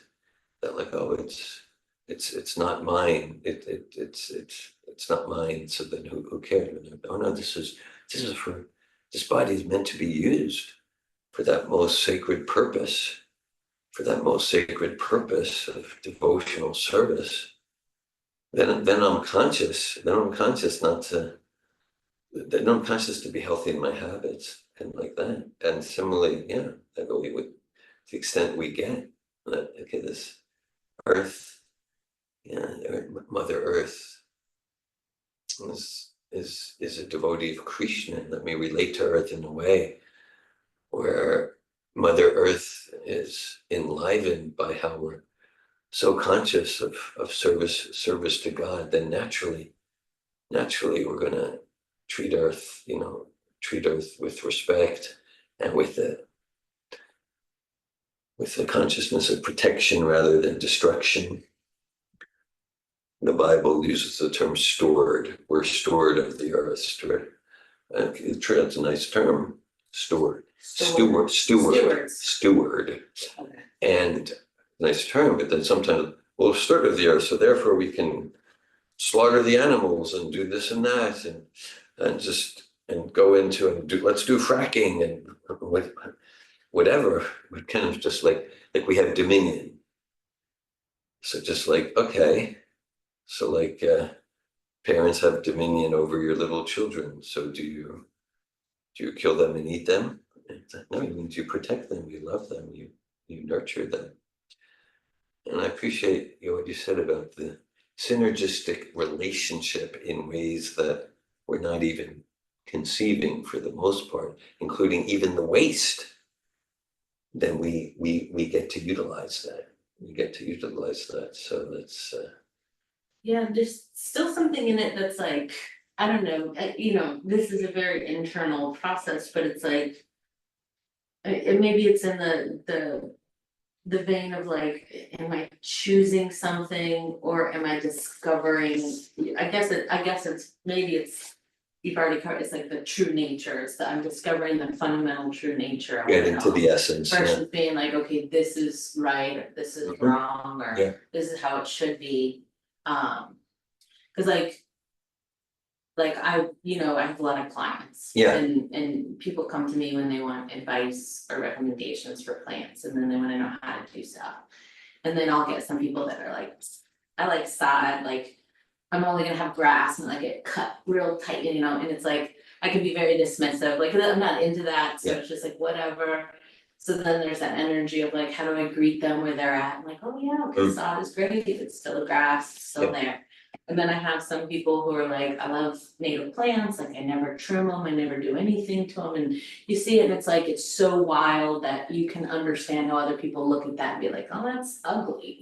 That like, oh, it's not mine. It's not mine. So then who cares? Oh no, this body is meant to be used for that most sacred purpose. For that most sacred purpose of devotional service. Then I'm conscious. Then I'm conscious to be healthy in my habits and like that. And similarly, yeah, I believe with the extent we get that, okay, this earth, yeah, Mother Earth is a devotee of Krishna. Let me relate to Earth in a way where Mother Earth is enlivened by how we're so conscious of service to God. Then naturally we're gonna treat Earth with respect and with the consciousness of protection rather than destruction. The Bible uses the term steward. We're steward of the earth. Steward. That's a nice term. Steward. Steward. Okay. And nice term, but then sometimes we're steward of the earth, so therefore we can slaughter the animals and do this and that, and go into let's do fracking and whatever. But kind of just like we have dominion. So just like, okay. So like parents have dominion over your little children. So do you kill them and eat them? No, it means you protect them, you love them, you nurture them. And I appreciate what you said about the synergistic relationship in ways that we're not even conceiving for the most part, including even the waste. Then we get to utilize that. So that's Yeah, there's still something in it that's like, I don't know, you know, this is a very internal process, but it's like, and maybe it's in the vein of like, am I choosing something or am I discovering? I guess it's you've already covered. It's like the true nature. It's that I'm discovering the fundamental true nature. Get into the essence. Versus being like, okay, this is right, or this is wrong, or this is how it should be. Cause like I, I have a lot of clients. Yeah. And people come to me when they want advice or recommendations for plants, and then they wanna know how to do stuff. And then I'll get some people that are like, I like sod, like, I'm only gonna have grass and like it cut real tight, and it's like, I can be very dismissive, like, I'm not into that, so Yeah. it's just like, whatever. So then there's that energy of like, how do I greet them where they're at? I'm like, oh yeah, okay, sod is great, it's still grass, it's still there. And then I have some people who are like, I love native plants, like I never trim them, I never do anything to them, and you see it, and it's like, it's so wild that you can understand how other people look at that and be like, oh, that's ugly,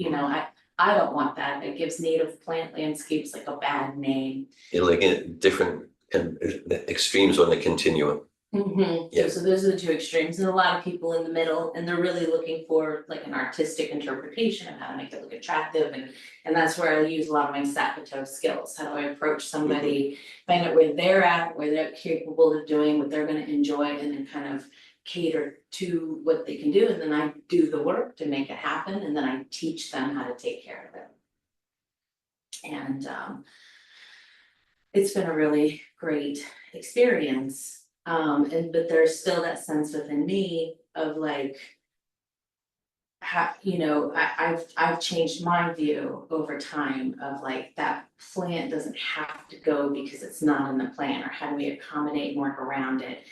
I don't want that, it gives native plant landscapes like a bad name. You're like in different kind of extremes on the continuum. Yeah. So those are the two extremes, and a lot of people in the middle, and they're really looking for like an artistic interpretation of how to make it look attractive, and that's where I use a lot of my Sapato skills. How do I approach somebody, find out where they're at, where they're capable of doing, what they're gonna enjoy, and then kind of cater to what they can do, and then I do the work to make it happen, and then I teach them how to take care of it. And it's been a really great experience. But there's still that sense within me of like, I've changed my view over time of like, that plant doesn't have to go because it's not in the plan, or how do we accommodate and work around it?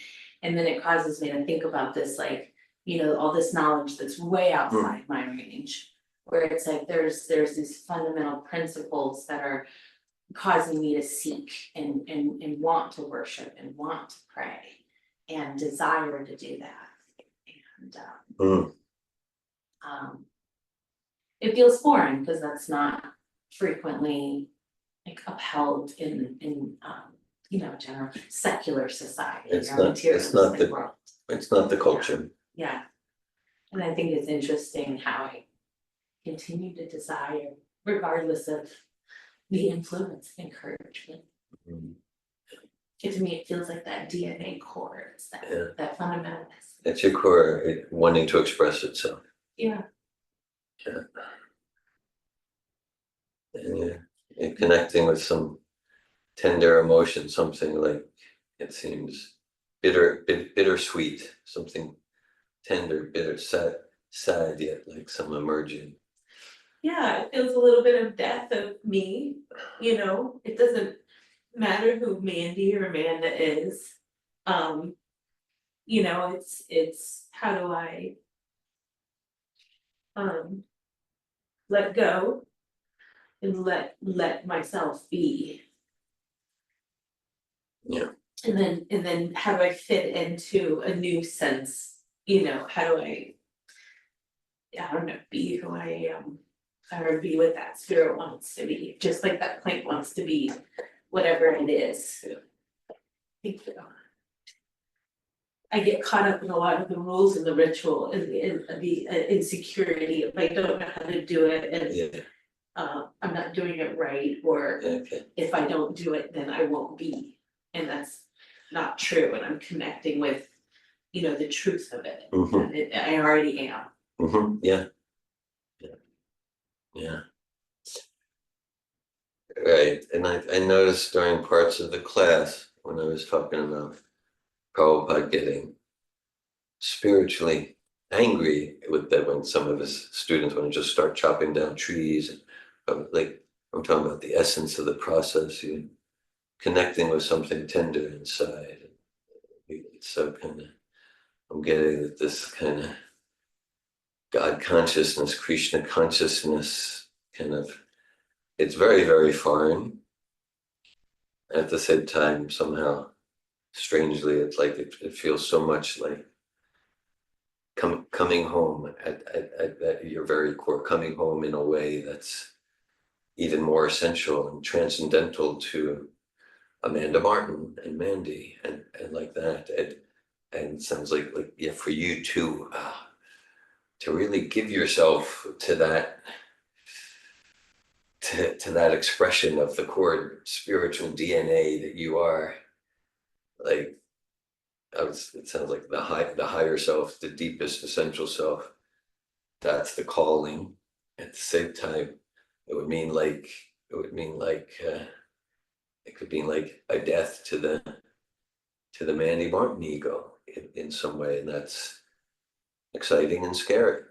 And then it causes me to think about this, like, all this knowledge that's way outside my range, where it's like, there's these fundamental principles that are causing me to seek and want to worship and want to pray and desire to do that. And it feels foreign because that's not frequently like upheld in general secular society or materialistic world. It's not the culture. Yeah. And I think it's interesting how I continue to desire, regardless of the influence, encouragement. To me, it feels like that DNA core, it's that fundamentalist. It's your core wanting to express itself. Yeah. And you're connecting with some tender emotion, something like, it seems bittersweet, something tender, bitter, sad yet like some emerging. Yeah, it feels a little bit of death of me, it doesn't matter who Mandy or Amanda is. It's how do I let go and let myself be. Yeah. And then how do I fit into a new sense, how do I don't know, be who I am, or be what that spirit wants to be, just like that plant wants to be, whatever it is. I get caught up in a lot of the rules and the ritual and the insecurity if I don't know how to do it, and I'm not doing it right, or if I don't do it, then I won't be, and that's not true. And I'm connecting with, the truth of it. I already am. Yeah. Right, and I noticed during parts of the class when I was talking about Prabhupada getting spiritually angry with that when some of his students want to just start chopping down trees, like I'm talking about the essence of the process, you connecting with something tender inside. It's so kind of, I'm getting that this kind of God consciousness, Krishna consciousness, kind of, it's very, very foreign. At the same time, somehow, strangely, it's like it feels so much like coming home at your very core, coming home in a way that's even more essential and transcendental to Amanda Martin and Mandy and like that. And it sounds like for you to really give yourself to that. To that expression of the core spiritual DNA that you are, like, it sounds like the higher self, the deepest essential self. That's the calling. At the same time, it would mean like it would mean like it could mean like a death to the Mandy Martin ego in some way, and that's exciting and scary.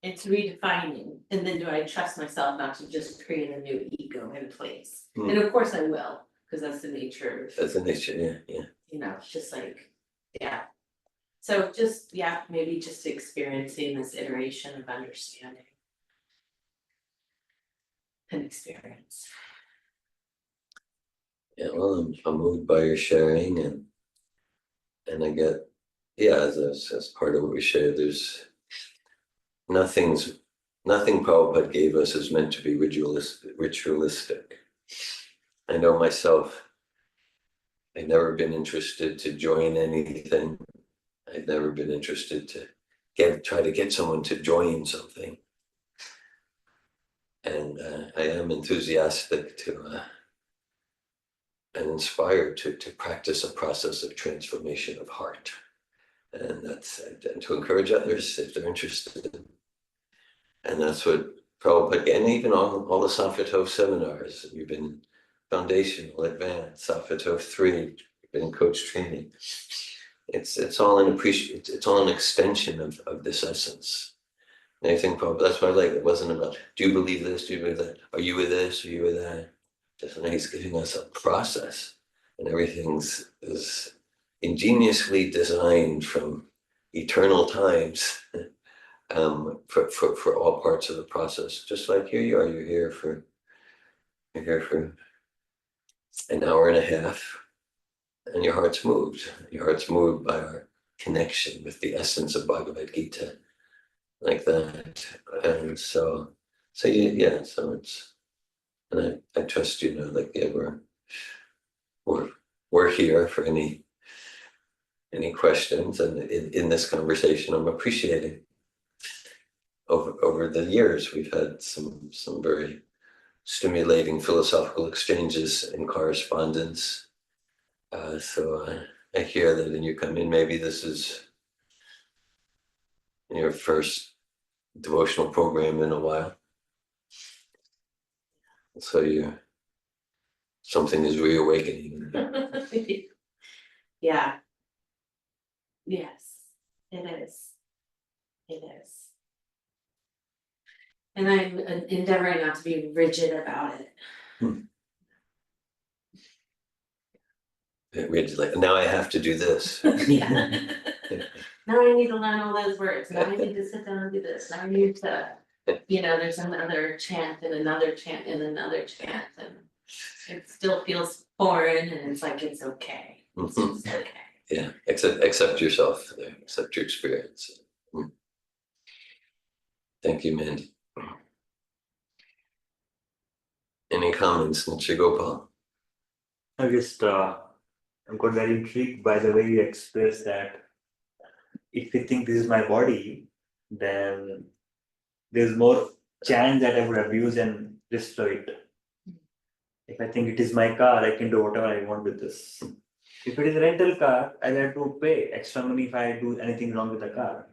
It's redefining, and then do I trust myself not to just create a new ego in place? And of course I will, because that's the nature of, That's the nature, yeah. you know, it's just like, yeah. So just, yeah, maybe just experiencing this iteration of understanding and experience. Yeah, well, I'm moved by your sharing, and I get, yeah, as part of what we shared, there's nothing Prabhupada gave us is meant to be ritualistic. I know myself, I've never been interested to join anything. I've never been interested to try to get someone to join something. And I am enthusiastic to and inspired to practice a process of transformation of heart. And that's and to encourage others if they're interested. And that's what Prabhupada, and even all the Safatov seminars, we've been foundational, advanced, Safatov 3, we've been coach training. It's all an extension of this essence. And I think Prabhupada, that's why I like it. It wasn't about, do you believe this, do you believe that? Are you with this, are you with that? Just he's giving us a process, and everything's is ingeniously designed from eternal times for all parts of the process. Just like here you are, you're here for an hour and a half, and your heart's moved. Your heart's moved by our connection with the essence of Bhagavad Gita, like that. And so it's. And I trust, like, yeah, we're here for any questions, and in this conversation, I'm appreciating over the years we've had some very stimulating philosophical exchanges and correspondence. So I hear that, and you come in. Maybe this is your first devotional program in a while. So something is reawakening. Yeah. Yes, it is. It is. And I'm endeavoring not to be rigid about it. Like, now I have to do this. Yeah. Now I need to learn all those words. Now I need to sit down and do this. Now I need to, there's another chant and another chant and another chant, and it still feels foreign, and it's like, it's okay. It's just okay. Yeah, accept yourself, accept your experience. Thank you, Mandy. Any comments, Mr. Gopal? I just I'm got very intrigued by the way you express that. If you think this is my body, then there's more chance that I would abuse and destroy it. If I think it is my car, I can do whatever I want with this. If it is a rental car, I'll have to pay extra money if I do anything wrong with the car.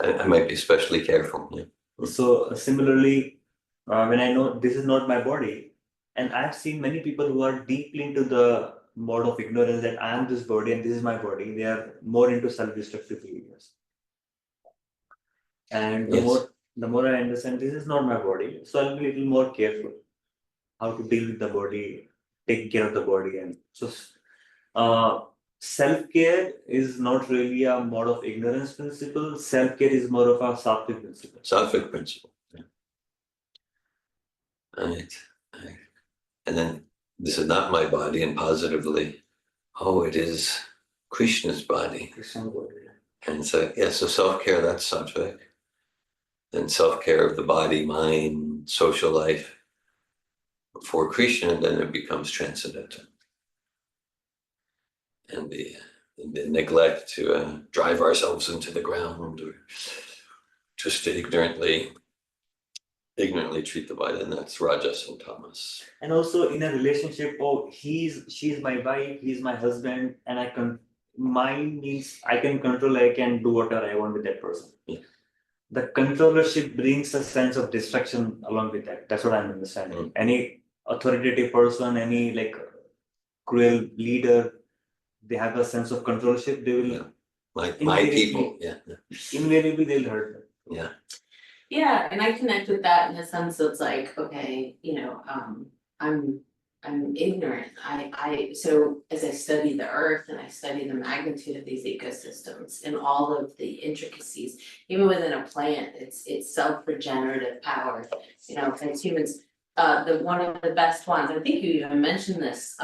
I might be especially careful. Yeah. So similarly, when I know this is not my body, and I've seen many people who are deeply into the mode of ignorance that I am this body and this is my body, they are more into self-destructive behaviors. And the more I understand this is not my body, so I'll be a little more careful how to deal with the body, take care of the body. And so self-care is not really a mode of ignorance principle. Self-care is more of a sattvic principle. Sattvic principle. Yeah. Right. And then this is not my body, and positively, it is Krishna's body. Krishna's body. And so so self-care, that's sattvic. Then self-care of the body, mind, social life for Krishna, then it becomes transcendental. And the neglect to drive ourselves into the ground, or just ignorantly treat the body, and that's Rajas and Tamas. And also in a relationship, she's my wife, he's my husband, and mine means I can control, I can do whatever I want with that person. Yeah. the controllership brings a sense of destruction along with that. That's what I'm understanding. Any authoritative person, any like cruel leader, they have a sense of controllership. They will my people. invariably they'll hurt them. Yeah. Yeah, and I connect with that in the sense of like, okay, I'm ignorant. So as I study the earth and I study the magnitude of these ecosystems and all of the intricacies, even within a plant, it's self-regenerative power, as humans. The one of the best ones, I think you even mentioned this,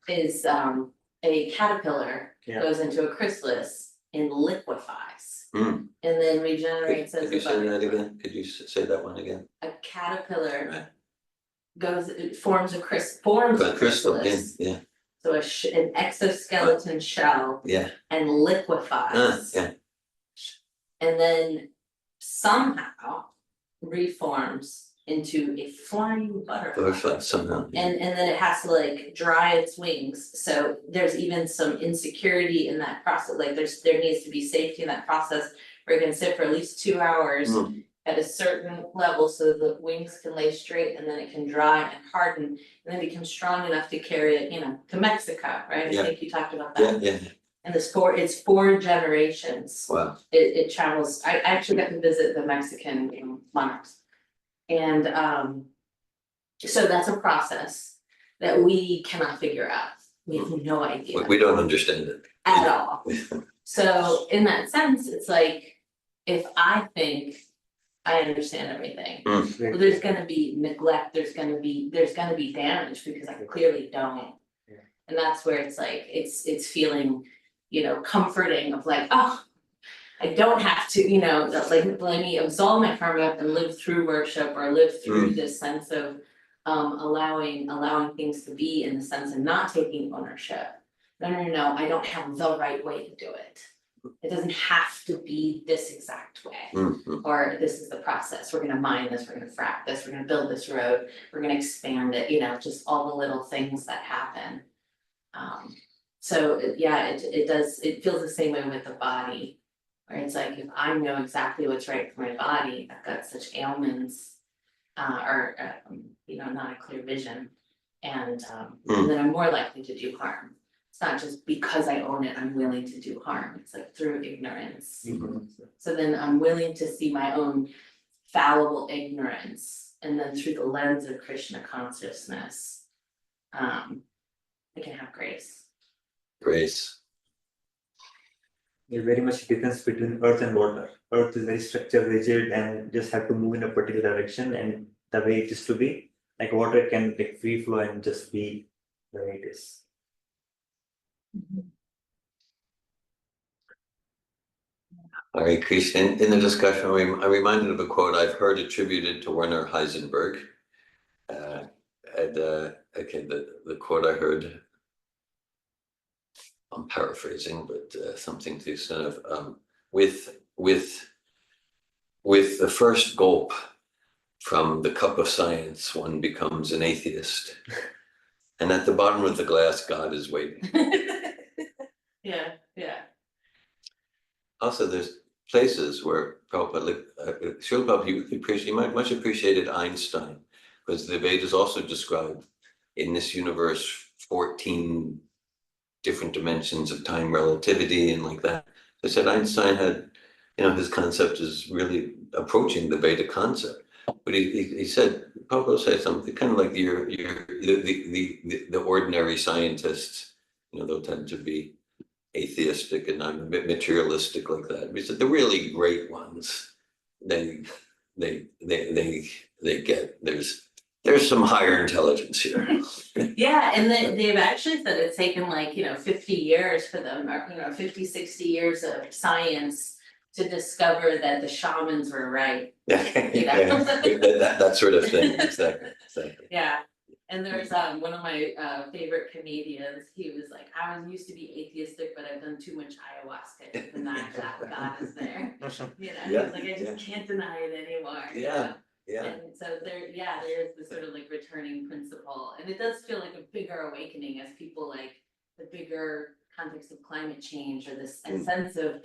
is a caterpillar goes into a chrysalis and liquefies. And then regenerates as a Could you say that butterfly. again? Could you say that one again? A caterpillar Right. forms a Crystal, chrysalis. yeah. So an exoskeleton shell Yeah. and liquefies. Yeah. And then somehow reforms into a flying butterfly. Somehow. And then it has to like dry its wings, so there's even some insecurity in that process, like there needs to be safety in that process. Where it can sit for at least 2 hours at a certain level so the wings can lay straight and then it can dry and harden. And then become strong enough to carry it, to Mexico, right? Yeah. I think you talked about that. Yeah. And it's 4 generations. Wow. It travels, I actually got to visit the Mexican monarchs. And so that's a process that we cannot figure out. We have no idea. We don't understand it. At all. So in that sense, it's like, if I think I understand everything, well, there's gonna be neglect, there's gonna be damage because I clearly don't. Yeah. And that's where it's like, it's feeling, comforting of like, oh, I don't have to, like, let me absolve my karma and live through worship or live through this sense of allowing things to be, in the sense of not taking ownership. No, I don't have the right way to do it. It doesn't have to be this exact way. Or this is the process, we're gonna mine this, we're gonna frack this, we're gonna build this road, we're gonna expand it, just all the little things that happen. So it feels the same way with the body. Where it's like, if I know exactly what's right for my body, I've got such ailments, or not a clear vision. And then I'm more likely to do harm. It's not just because I own it, I'm willing to do harm. It's like through ignorance. So then I'm willing to see my own fallible ignorance. And then through the lens of Krishna consciousness, I can have grace. Grace. There's very much difference between earth and water. Earth is very structured, rigid, and just have to move in a particular direction, and the way it is to be. Like water can like free flow and just be the way it is. Hare Krishna. In the discussion, I'm reminded of a quote I've heard attributed to Werner Heisenberg. The quote I heard, I'm paraphrasing, but something to the extent of with the first gulp from the cup of science, one becomes an atheist. And at the bottom of the glass, God is waiting. Yeah. Also, there's places where Prabhupada, Srila Prabhupada, he might much appreciated Einstein, because the Vedas also describe in this universe 14 different dimensions of time relativity and like that. They said Einstein had, his concept is really approaching the Veda concept. But he said, Prabhupada said something kind of like the ordinary scientists, they'll tend to be atheistic and I'm a bit materialistic like that. He said the really great ones, they get there's some higher intelligence here. Yeah, and they've actually said it's taken like, 50 years for them, or 50, 60 years of science to discover that the shamans were right. That sort of thing. Exactly. Yeah. And there's one of my favorite comedians, he was like, I used to be atheistic, but I've done too much ayahuasca to deny that God is there. He was like, I just can't deny it anymore. Yeah. And so there is this sort of like returning principle. And it does feel like a bigger awakening as people like the bigger context of climate change, or this sense of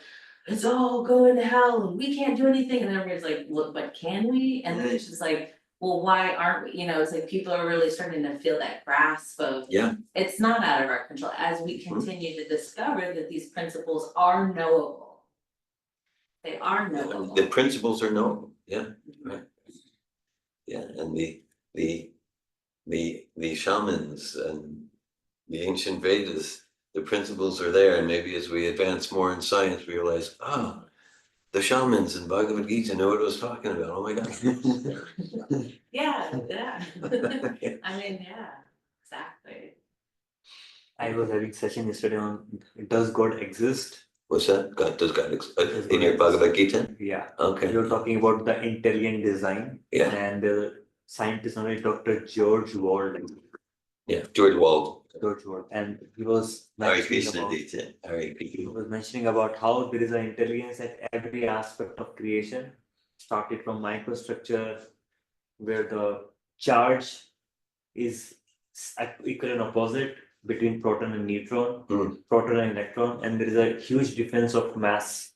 it's all going to hell and we can't do anything, and everybody's like, look, but can we? And then it's just like, well, why aren't we, it's like people are really starting to feel that grasp of. Yeah. It's not out of our control, as we continue to discover that these principles are knowable. They are knowable. The principles are knowable, yeah, right. Yeah, and the shamans and the ancient Vedas, the principles are there, and maybe as we advance more in science, we realize, the shamans in Bhagavad Gita know what I was talking about. Oh my God. Yeah. I mean, yeah, exactly. I was having session yesterday on does God exist? What's that? Does God Does in God your exist? Bhagavad Gita? Yeah. Okay. You're talking about the intelligent design. Yeah. And the scientist on it, Dr. George Wald. Yeah, George Wald. George Wald. And he was Hare mentioning Krishna about, Dita. Hare he Krishna. was mentioning about how there is an intelligence at every aspect of creation, started from microstructure, where the charge is equal and opposite between proton and neutron, proton and electron, and there is a huge difference of mass.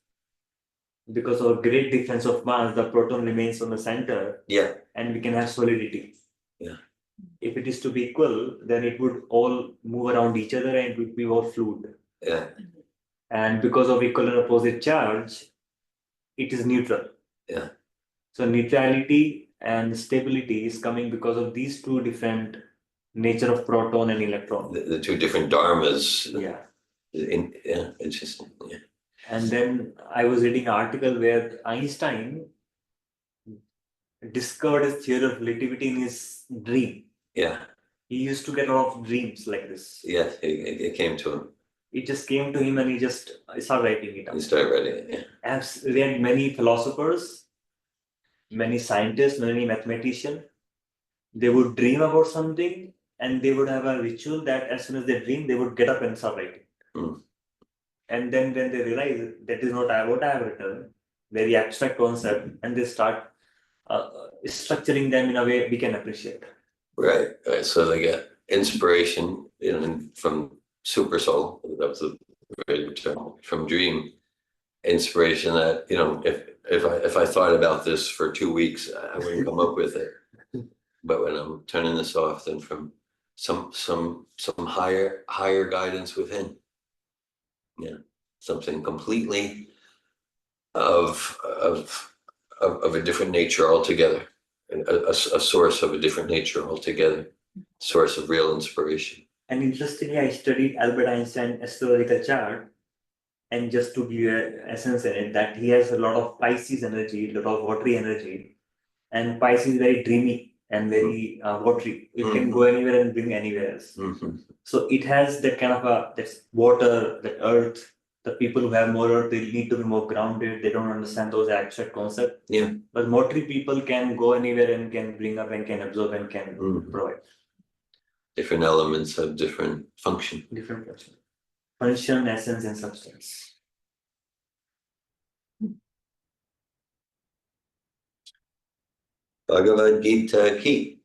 Because of great difference of mass, the proton remains on the center. Yeah. And we can have solidity. Yeah. If it is to be equal, then it would all move around each other and it would be all fluid. Yeah. And because of equal and opposite charge, it is neutral. Yeah. So neutrality and stability is coming because of these two different nature of proton and electron. The two different dharmas. Yeah. Yeah, interesting. Yeah. And then I was reading an article where Einstein discovered his theory of relativity in his dream. Yeah. He used to get a lot of dreams like this. Yeah, it came to him. It just came to him and he just started writing it He down. started writing it, yeah. As read many philosophers, many scientists, many mathematicians, they would dream about something and they would have a ritual that as soon as they dream, they would get up and start writing. And then when they realize that is not what I have written, very abstract concept, and they start structuring them in a way we can appreciate. Right. So they get inspiration, from super soul. That was the very term, from dream. Inspiration that, if I thought about this for 2 weeks, I wouldn't come up with it. But when I'm turning this off, then from some higher guidance within. Yeah. Something completely of a different nature altogether. A source of a different nature altogether. Source of real inspiration. And interestingly, I studied Albert Einstein's astrological chart, and just to give you an essence in it, that he has a lot of Pisces energy, a lot of watery energy, and Pisces is very dreamy and very watery. It can go anywhere and bring anywhere else. So it has that kind of that's water, that earth. The people who have more earth, they need to be more grounded. They don't understand those abstract concepts. Yeah. But watery people can go anywhere and can bring up and can absorb and can provide. Different elements have different function. Different function. Function, essence, and substance. Bhagavad Gita ki.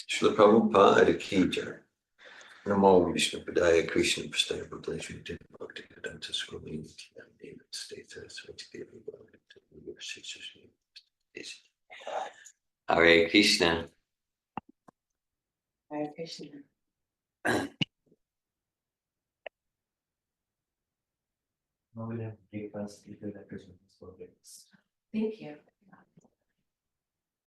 Srila Prabhupada ki jai. Namo Vishnu Padaya Krishna Prastaya Bhakti Bhakti Vedanta Swami Name Status Hare Krishna. Hare Krishna. Now we'll have breakfast. If you like to, Thank you.